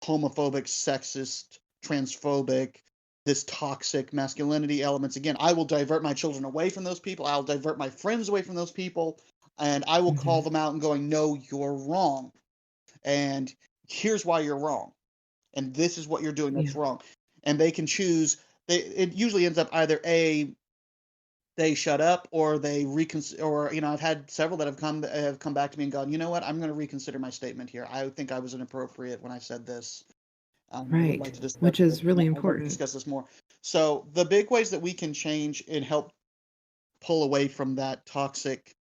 homophobic, sexist, transphobic, this toxic masculinity elements. Again, I will divert my children away from those people. I'll divert my friends away from those people, and I will call them out and going, no, you're wrong. And here's why you're wrong. And this is what you're doing that's wrong. And they can choose. It usually ends up either A, they shut up, or they reconsider, or, I've had several that have come back to me and gone, you know what, I'm going to reconsider my statement here. I think I was inappropriate when I said this. Right, like which is really important. Like to discuss this more. So the big ways that we can change and help pull away from that toxic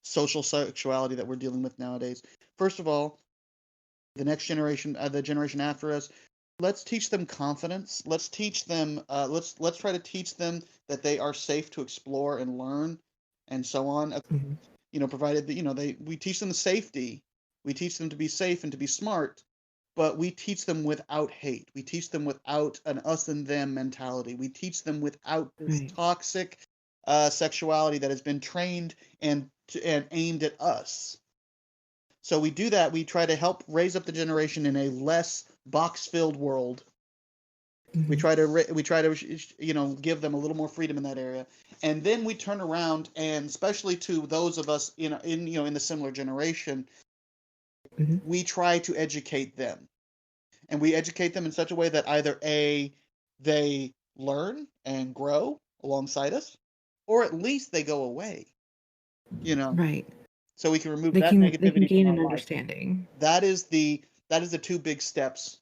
social sexuality that we're dealing with nowadays. First of all, the next generation, the generation after us, let's teach them confidence. Let's teach them. Let's try to teach them that they are safe to explore and learn, and so on. Provided that we teach them the safety. We teach them to be safe and to be smart. But we teach them without hate. We teach them without an us and them mentality. We teach them without this toxic sexuality that has been trained and aimed at us. So we do that. We try to help raise up the generation in a less box-filled world. We try to give them a little more freedom in that area, and then we turn around, and especially to those of us in the similar generation. We try to educate them, and we educate them in such a way that either A, they learn and grow alongside us, or at least they go away. Right. So we can remove that negativity. They can gain an understanding. That is the 2 big steps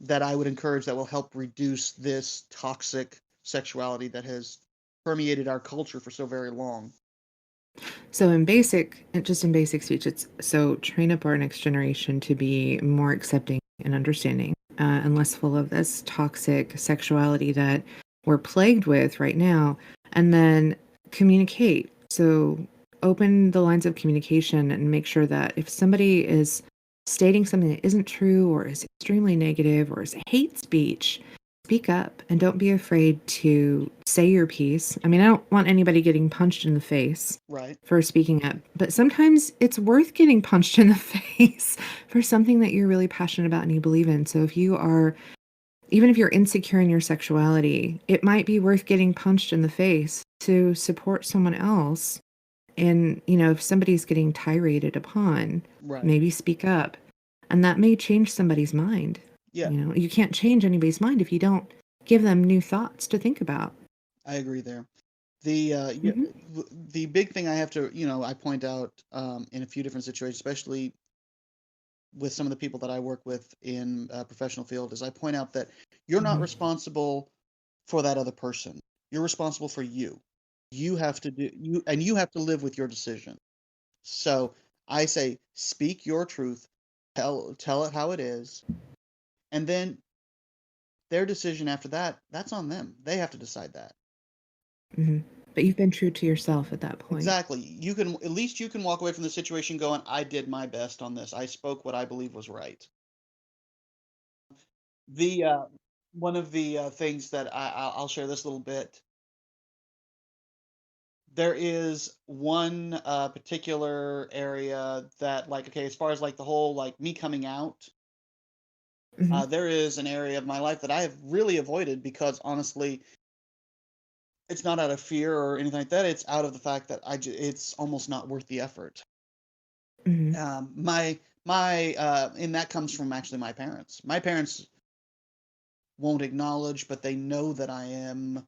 that I would encourage that will help reduce this toxic sexuality that has permeated our culture for so very long. So just in basic speech, it's so train up our next generation to be more accepting and understanding, and less full of this toxic sexuality that we're plagued with right now, and then communicate. So open the lines of communication and make sure that if somebody is stating something that isn't true or is extremely negative or is hate speech, speak up and don't be afraid to say your piece. I mean, I don't want anybody getting punched in the face Right. for speaking up, but sometimes it's worth getting punched in the face for something that you're really passionate about and you believe in. So even if you're insecure in your sexuality, it might be worth getting punched in the face to support someone else. And, if somebody's getting tirated upon, Right. maybe speak up. And that may change somebody's mind. Yeah, You can't change anybody's mind if you don't give them new thoughts to think about. I agree there. Yeah, Hmm. the big thing I have to, I point out in a few different situations, especially with some of the people that I work with in professional field, is I point out that you're not Hmm. responsible for that other person. You're responsible for you. You have to do you, and you have to live with your decision. So I say, speak your truth, tell it how it is, and then their decision after that, that's on them. They have to decide that. Hmm. But you've been true to yourself at that point. Exactly. At least you can walk away from the situation going, I did my best on this. I spoke what I believe was right. The One of the things that I'll share this little bit. There is one particular area that, like, okay, as far as like the whole like me coming out, Hmm. there is an area of my life that I have really avoided because honestly, it's not out of fear or anything like that. It's out of the fact that it's almost not worth the effort. Hmm. My and that comes from actually my parents. My parents won't acknowledge, but they know that I am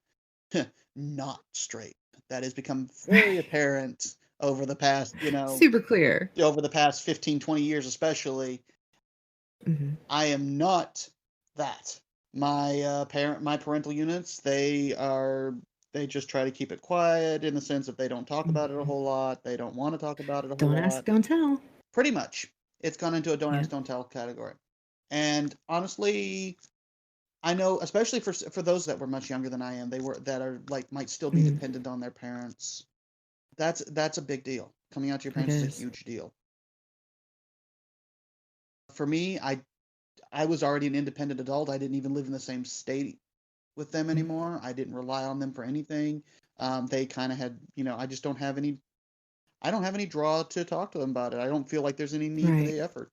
not straight. That has become very apparent over the past, Super clear. over the past 15, 20 years, especially. Hmm. I am not that. My parental units, they just try to keep it quiet in the sense that they don't talk about it a Hmm. whole lot. They don't want to talk about it a whole Don't ask, lot. don't tell. Pretty much. It's gone into a don't Yeah. ask, don't tell category. And honestly, I know, especially for those that were much younger than I am, they were that are like might still be Hmm. dependent on their parents. That's a big deal. Coming out to your It parents is a is. huge deal. For me, I was already an independent adult. I didn't even live in the same state with them Mhm. anymore. I didn't rely on them for anything. They kind of had, I just don't have any. I don't have any draw to talk to them about it. I don't feel like there's any need for Right. the effort.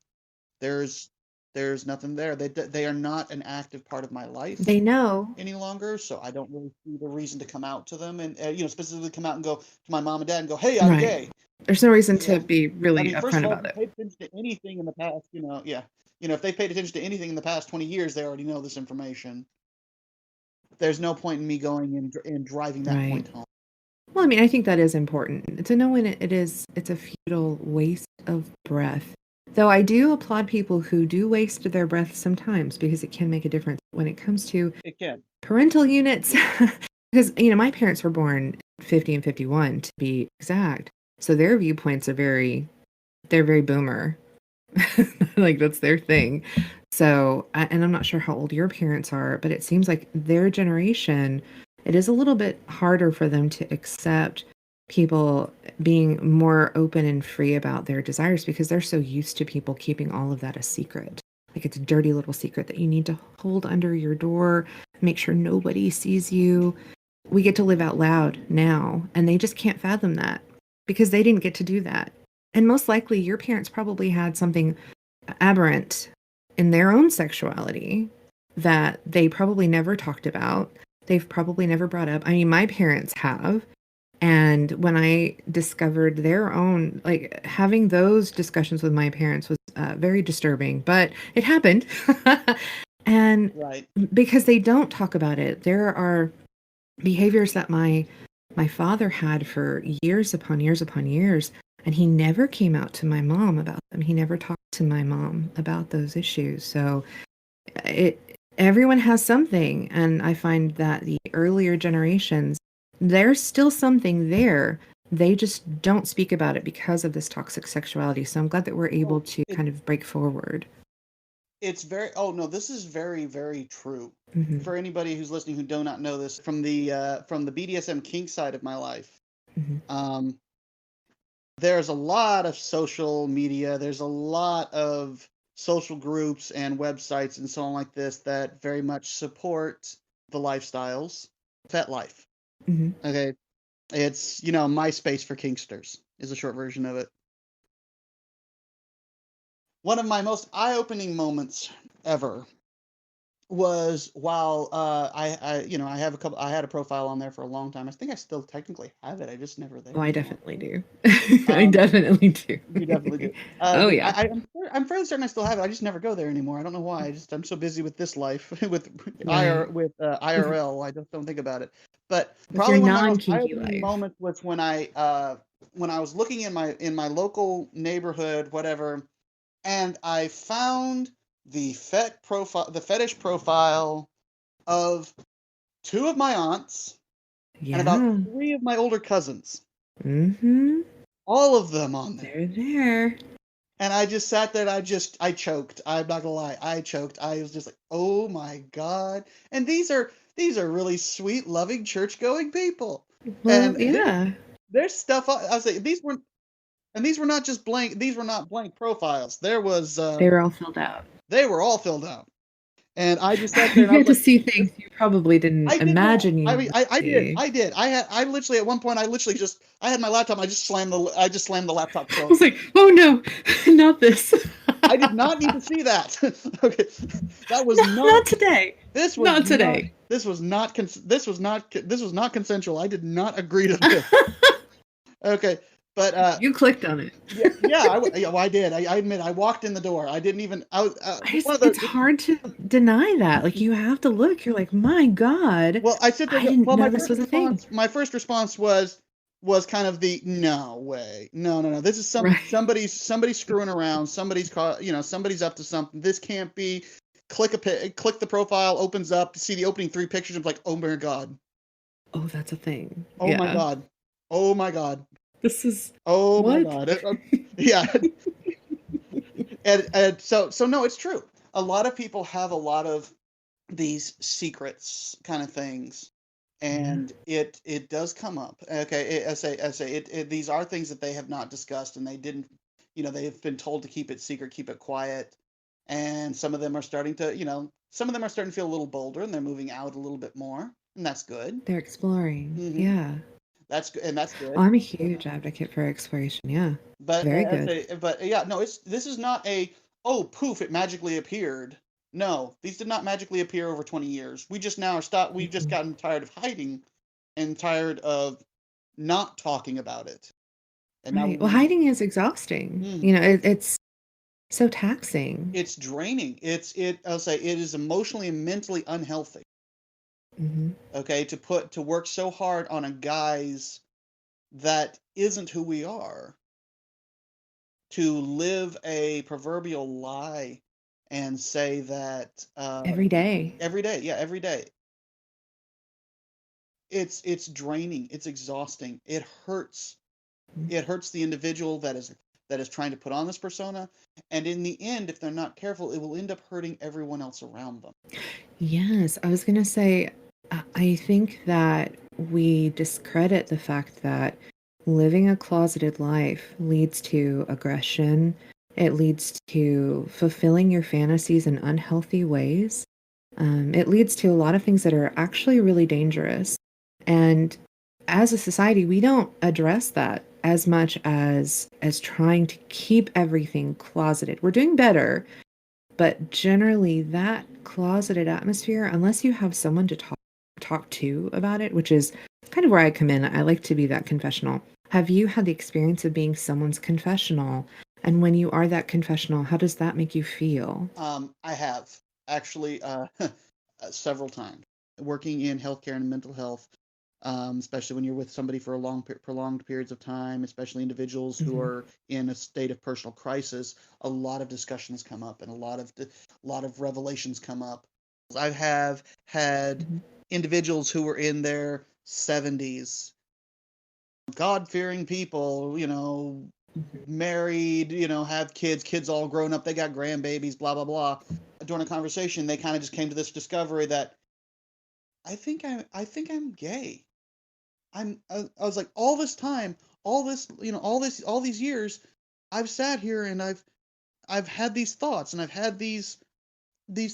There's there's nothing there. They are not an active part of my life They know. any longer, so I don't really see the reason to come out to them and specifically come out and go to my mom and dad and go, "Hey, I'm Right. gay." There's no reason You to know, be I really mean, first upfront of all, if about you it. paid attention to anything in the past, yeah, if they paid attention to anything in the past 20 years, they already know this information. There's no point in me going and driving that Right. point home. Well, I mean, I think that is important to know when it's a futile waste of breath. Though I do applaud people who do waste their breath sometimes because it can make a difference when it comes to It can. parental units. Because, my parents were born 50 and 51 to be exact. So their viewpoints they're very boomer. Like that's their thing. So, and I'm not sure how old your parents are, but it seems like their generation, it is a little bit harder for them to accept people being more open and free about their desires because they're so used to people keeping all of that a secret. Like it's a dirty little secret that you need to hold under your door, make sure nobody sees you. We get to live out loud now, and they just can't fathom that because they didn't get to do that. And most likely, your parents probably had something aberrant in their own sexuality that they probably never talked about. They've probably never brought up. I mean, my parents have. And when I discovered their own, like having those discussions with my parents was very disturbing, but it happened. And Right. because they don't talk about it, there are behaviors that my father had for years upon years upon years, and he never came out to my mom about them. He never talked to my mom about those issues. So Everyone has something, and I find that the earlier generations, there's still something there. They just don't speak about it because of this toxic sexuality. So I'm glad that we're able Well, to kind of break forward. it's very, oh no, this is very, very true. Hmm. For anybody who's listening who do not know this, from the BDSM kink side of my life, Hmm. um, there's a lot of social media, there's a lot of social groups and websites and so on like this that very much support the lifestyles, pet life. Hmm. Okay, it's, you know, MySpace for kinksters is a short version of it. One of my most eye-opening moments ever was while you know, I had a profile on there for a long time. I think I still technically have it. I just never Oh, there I anymore. definitely do. I Um, definitely do. you definitely do. Oh yeah. I'm fairly certain I still have it. I just never go there anymore. I don't know why. I'm so busy with this life with Right. IRL. I just don't think about it. But With your probably one of my most non-kinky eye-opening life. moments was when I was looking in my local neighborhood, whatever, and I found the fetish profile of two of my aunts and about Yeah. three of my older cousins, Mm-hmm. all of them on there. They're there. And I just sat there and I choked. I'm not gonna lie, I choked. I was just like, oh my God. And these are really sweet, loving, church going people. Well, And yeah. there's stuff I was like, these were not just blank, these were not blank profiles. They were all filled out. They were all filled out. And I just sat there You and I was had to like, see things you probably didn't I did not. imagine I you mean, would I did. see. I did. I literally at one point I literally just I had my laptop. I just slammed the laptop I shut. was like, oh no, not this. I did not need to see that. Okay, that was No, not. not today. This was Not not. today. This was not consensual. I did not agree to this. Okay, but You clicked on it. yeah, well, I did. I admit I walked in the door. I didn't even. I was one of It's the. hard to deny that. Like, you have to look. You're like, my God, Well, I sit there. I didn't Well, know this was a thing. my first response was kind of the no way, no. This is Right. somebody's screwing around. Somebody's up to something. This can't be. Click the profile, opens up, see the opening three pictures. I'm like, oh my God, Oh, that's a thing. oh my Yeah. God, oh my God, This is oh my what? God. Yeah, and so no, it's true. A lot of people have a lot of these secrets kind of things, Yeah. and it does come up. Okay, I say these are things that they have not discussed, and they didn't, you know, they've been told to keep it secret, keep it quiet, and some of them are starting to, you know, some of them are starting to feel a little bolder, and they're moving out a little bit more, and that's good. They're exploring. Hmm. Yeah. That's good, and that's Oh, good. I'm a huge advocate for exploration. Yeah. But Very good. yeah, no, it's this is not a oh poof, it magically appeared. No, these did not magically appear over 20 years. We just now are stop. We've just Mhm. gotten tired of hiding and tired of not talking about it. And now we Right. Well, want hiding is exhausting. to. You know, it's so taxing. It's draining. I'll say it is emotionally and mentally unhealthy. Hmm. Okay, to work so hard on a guise that isn't who we are, to live a proverbial lie and say that Every day. every day, yeah, every day. It's draining, it's exhausting. It hurts the individual that is trying to put on this persona, and in the end, if they're not careful, it will end up hurting everyone else around them. Yes, I was going to say, I think that we discredit the fact that living a closeted life leads to aggression. It leads to fulfilling your fantasies in unhealthy ways. It leads to a lot of things that are actually really dangerous. And as a society, we don't address that as much as trying to keep everything closeted. We're doing better, but generally, that closeted atmosphere, unless you have someone to talk to about it, which is kind of where I come in. I like to be that confessional. Have you had the experience of being someone's confessional? And when you are that confessional, how does that make you feel? I have actually several times working in healthcare and mental health. especially when you're with somebody for a prolonged periods of time, especially individuals who Hmm. are in a state of personal crisis. A lot of discussions come up, and a lot of revelations come up. I have had Hmm. individuals who were in their 70s, God-fearing people, married, have kids all grown up, they got grandbabies, blah blah blah. During a conversation, they kind of just came to this discovery that I think I'm gay. I was like, all this time, all these years, I've sat here and I've had these thoughts, and I've had these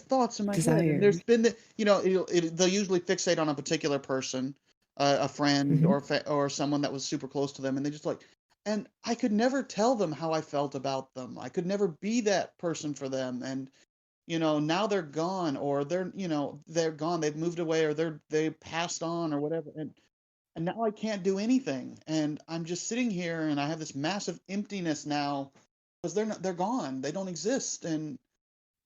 thoughts in my head, and there's Desires. been they'll usually fixate on a particular person, a friend Hmm. or someone that was super close to them, and they just like, and I could never tell them how I felt about them. I could never be that person for them, and now they're gone, or they're gone, they've moved away, or they passed on or whatever, and now I can't do anything, and I'm just sitting here, and I have this massive emptiness now because they're gone, they don't exist, and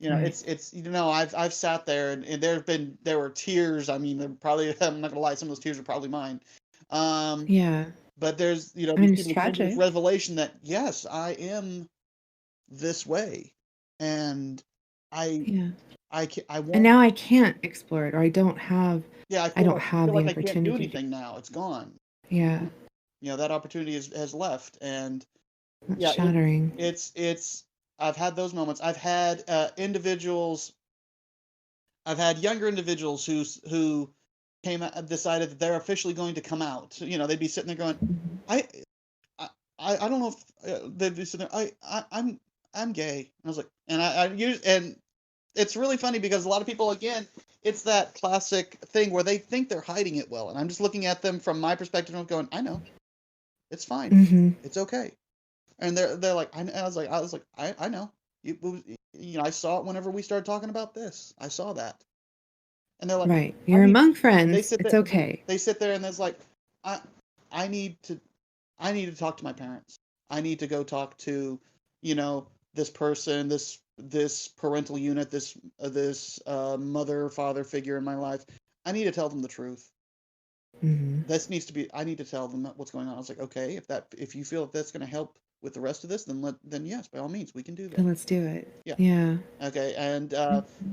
Right. it's I've sat there, and there were tears. I mean, probably I'm not gonna lie, some of those tears are probably mine. Um, Yeah. but there's I these mean, it's people came to this tragic. revelation that yes, I am this way, and I Yeah. I And won't. now I can't explore it, or I don't have, Yeah, I don't I have feel the like I can't do opportunity to. anything now. It's gone. Yeah. That opportunity has left, and That's yeah, shattering. it's I've had those moments. I've had younger individuals who decided that they're officially going to come out. They'd be sitting there going, Hmm. I I don't know if they'd be sitting there. I'm gay. And I was like, and it's really funny because a lot of people, again, it's that classic thing where they think they're hiding it well, and I'm just looking at them from my perspective and I'm going, I know, it's fine, Hmm. it's okay, and they're like, I was like, I know, I saw it whenever we started talking about this. I saw that. And they're like, Right. I You're need. among They friends. sit It's there. okay. They sit there, and it's like, I, I need to. I need to talk to my parents. I need to go talk to, this person, this parental unit, this mother father figure in my life. I need to tell them the truth. Hmm. This needs to be. I need to tell them what's going on. I was like, okay, if you feel that that's going to help with the rest of this, then yes, by all means, we can do that. Then let's do it. Yeah. Yeah. Okay, and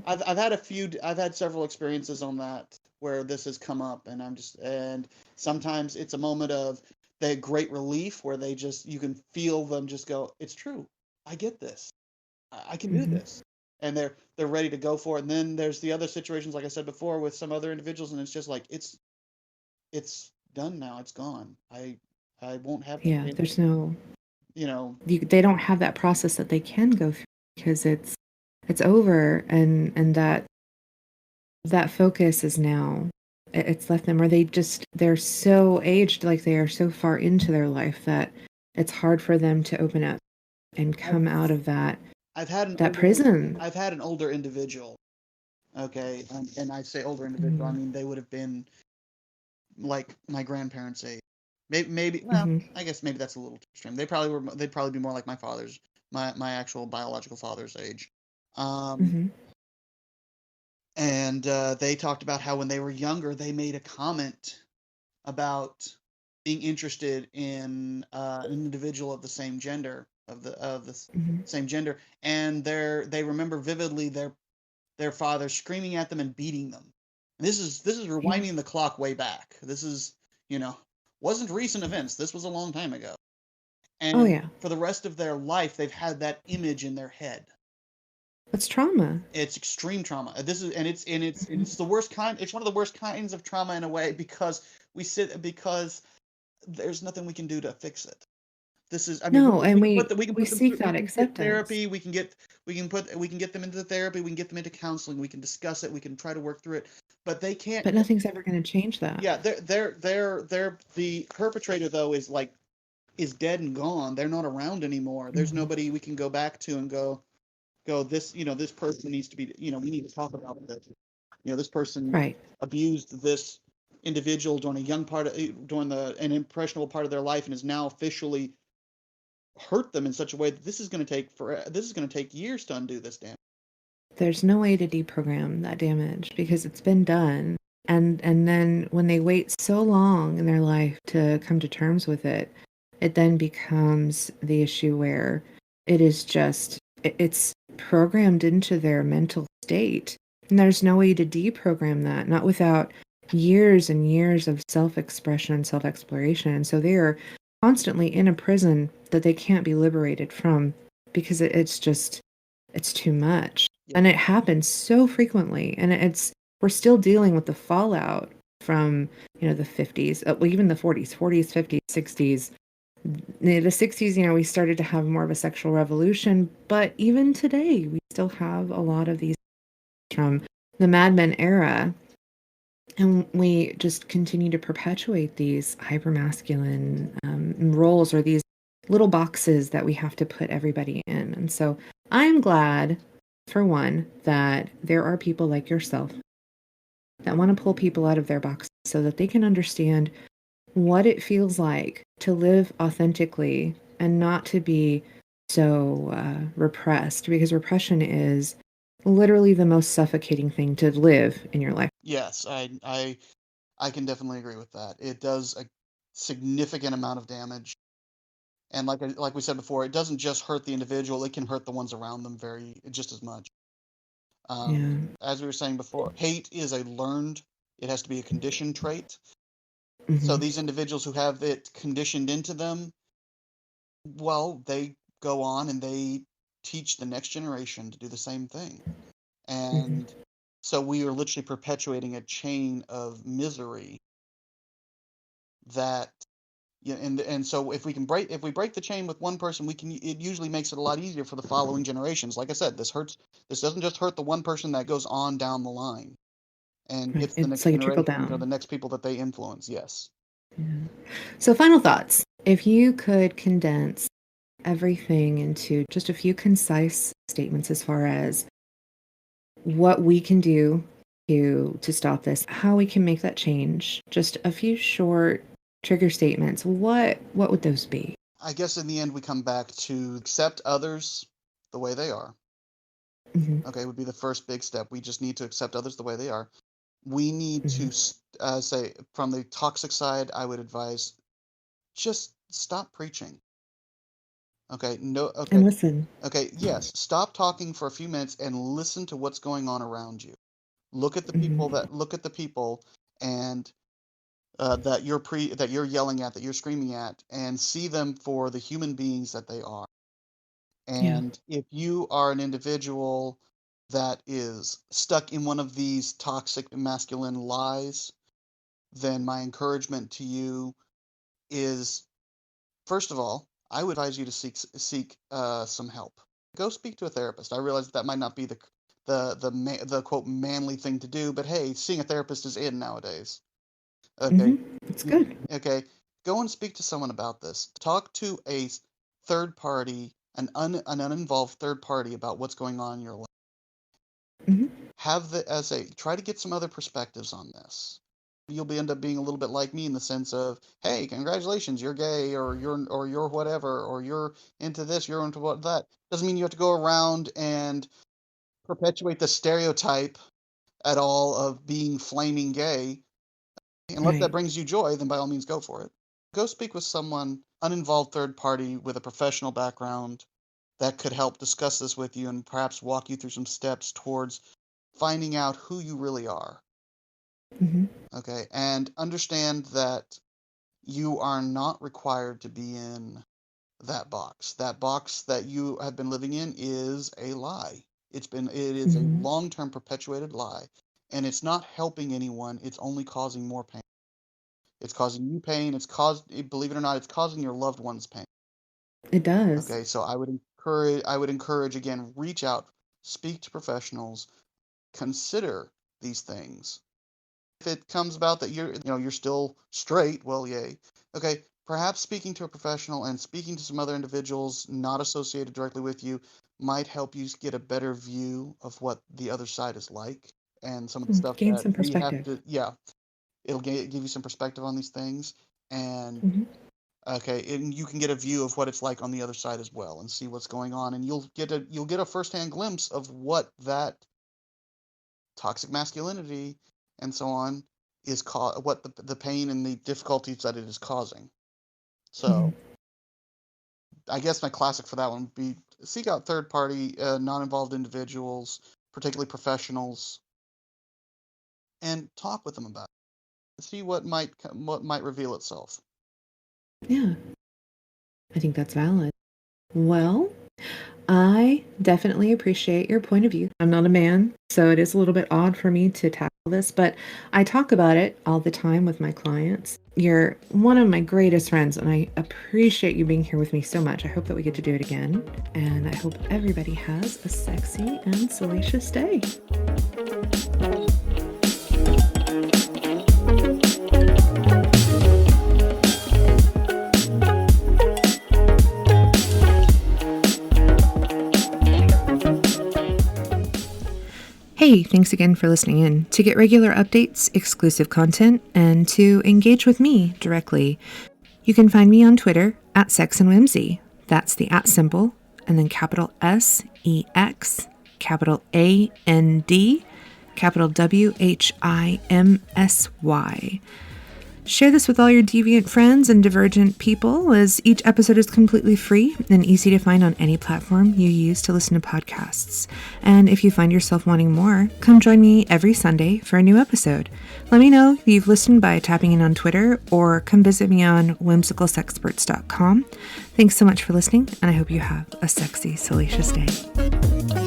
I've had several experiences on that where this has come up, and sometimes it's a moment of the great relief where you can feel them just go, it's true, I get this, I can do Hmm. this, and they're ready to go for it. And then there's the other situations, like I said before, with some other individuals, and it's just like it's done now, it's gone. I won't have that Yeah. same, There's no, you know, they don't have that process that they can go through because it's over, and that focus is now, it's left them, or they're so aged, like they are so far into their life that it's hard for them to open up and I've come out of I've had an that older prison. I've had an older individual. Okay, and I say older individual, I Hmm. mean they would have been like my grandparents' age. Well, Hmm. I guess maybe that's a little too extreme. They'd probably be more like my father's, my actual biological father's age. Um, Hmm. and they talked about how when they were younger, they made a comment about being interested in an individual of the same gender, Hmm. same gender, and they remember vividly their father screaming at them and beating them. And this is Yeah. rewinding the clock way back. This is, you know, wasn't recent events. This was a long time ago. Oh And yeah. for the rest of their life, they've had that image in their head. It's trauma. It's extreme trauma. This is and Hmm. it's the worst kind. It's one of the worst kinds of trauma in a way because there's nothing we can do to fix it. This is, I mean, No, and we can we put them seek through, we that can get acceptance, therapy, we can get them into therapy, we can get them into counseling, we can discuss it, we can try to work through it, but they can't. but nothing's ever going to change that. Yeah, they're the perpetrator though is dead and gone. They're not around anymore. There's Hmm. nobody we can go back to and go this, this person needs to be, we need to talk about this. This person Right. abused this individual during a young part of during an impressionable part of their life and is now officially hurt them in such a way that this is going to take years to undo this damage. There's no way to deprogram that damage because it's been done. And then when they wait so long in their life to come to terms with it, it then becomes the issue where it is just it's programmed into their mental state. And there's no way to deprogram that, not without years and years of self-expression and self-exploration. And so they are constantly in a prison that they can't be liberated from because it's just it's too much. Yeah. And it happens so frequently. And we're still dealing with the fallout from, the 50s, well, even the 40s, 50s, 60s. The 60s, we started to have more of a sexual revolution, but even today, we still have a lot of these from the Mad Men era, and we just continue to perpetuate these hypermasculine roles or these little boxes that we have to put everybody in. And so I'm glad, for one, that there are people like yourself that want to pull people out of their boxes so that they can understand what it feels like to live authentically and not to be so repressed, because repression is literally the most suffocating thing to live in your life. Yes, I can definitely agree with that. It does a significant amount of damage, and like we said before, it doesn't just hurt the individual; it can hurt the ones around them just as much. Yeah. As we were saying before, hate is a learned. It has to be a conditioned trait. So Hmm. these individuals who have it conditioned into them, well, they go on and they teach the next generation to do the same thing. Hmm. And so we are literally perpetuating a chain of misery that yeah, and so if we break the chain with one person, it usually makes it a lot easier for the following generations. Like I said, this doesn't just hurt the one person that goes on down the line and Right. hits the It's next like a trickle generations or down. the next people that they influence. Yes. Yeah. So, final thoughts. If you could condense everything into just a few concise statements as far as what we can do to stop this, how we can make that change, just a few short trigger statements, what would those be? I guess in the end we come back to accept others the way they are. Hmm. Okay, would be the first big step. We just need to accept others the way they are. We need Hmm. to say from the toxic side, I would advise just stop preaching. Okay, no, And okay, listen. okay, yes, stop talking for a few minutes and listen to what's going on around you. Hmm. Look at the people and that you're yelling at, that you're screaming at, and see them for the human beings that they are. Yeah. And if you are an individual that is stuck in one of these toxic masculine lies, then my encouragement to you is, first of all, I would advise you to seek some help. Go speak to a therapist. I realize that might not be the quote manly thing to do, but hey, seeing a therapist is in nowadays. Okay, Hmm. It's good. okay, go and speak to someone about this. Talk to a third party, an uninvolved third party about what's going on in your life. Hmm. Have the as a try to get some other perspectives on this. You'll be end up being a little bit like me in the sense of, hey, congratulations, you're gay or you're whatever or you're into this, you're into what that. Doesn't mean you have to go around and perpetuate the stereotype at all of being flaming gay. Unless that Right. brings you joy, then by all means go for it. Go speak with someone, uninvolved third party with a professional background that could help discuss this with you and perhaps walk you through some steps towards finding out who you really are. Hmm. Okay, and understand that you are not required to be in that box. That box that you have been living in is a lie. It is a Hmm. long-term perpetuated lie, and it's not helping anyone. It's only causing more pain. It's causing you pain. Believe it or not, it's causing your loved ones pain. It does. Okay, so I would encourage again, reach out, speak to professionals, consider these things. If it comes about that you're still straight, well, yay. Okay, perhaps speaking to a professional and speaking to some other individuals not associated directly with you might help you get a better view of what the other side is like and some of the stuff Gain that some we have perspective. to, yeah, give you some perspective on these things. And Hmm. okay, and you can get a view of what it's like on the other side as well and see what's going on, and you'll get a firsthand glimpse of what that toxic masculinity and so on is what the pain and the difficulties that it is causing. So Mhm. I guess my classic for that one would be seek out third-party, non-involved individuals, particularly professionals, and talk with them about it. See what might reveal itself. Yeah, I think that's valid. Well, I definitely appreciate your point of view. I'm not a man, so it is a little bit odd for me to tackle this, but I talk about it all the time with my clients. You're one of my greatest friends, and I appreciate you being here with me so much. I hope that we get to do it again, and I hope everybody has a sexy and salacious day. Hey, thanks again for listening in. To get regular updates, exclusive content, and to engage with me directly, you can find me on Twitter at Sex and Whimsy. That's the @ symbol, and then capital SEX, capital AND, capital WHIMSY. Share this with all your deviant friends and divergent people, as each episode is completely free and easy to find on any platform you use to listen to podcasts. And if you find yourself wanting more, come join me every Sunday for a new episode. Let me know if you've listened by tapping in on Twitter, or come visit me on whimsicalsexperts.com. Thanks so much for listening, and I hope you have a sexy, salacious day.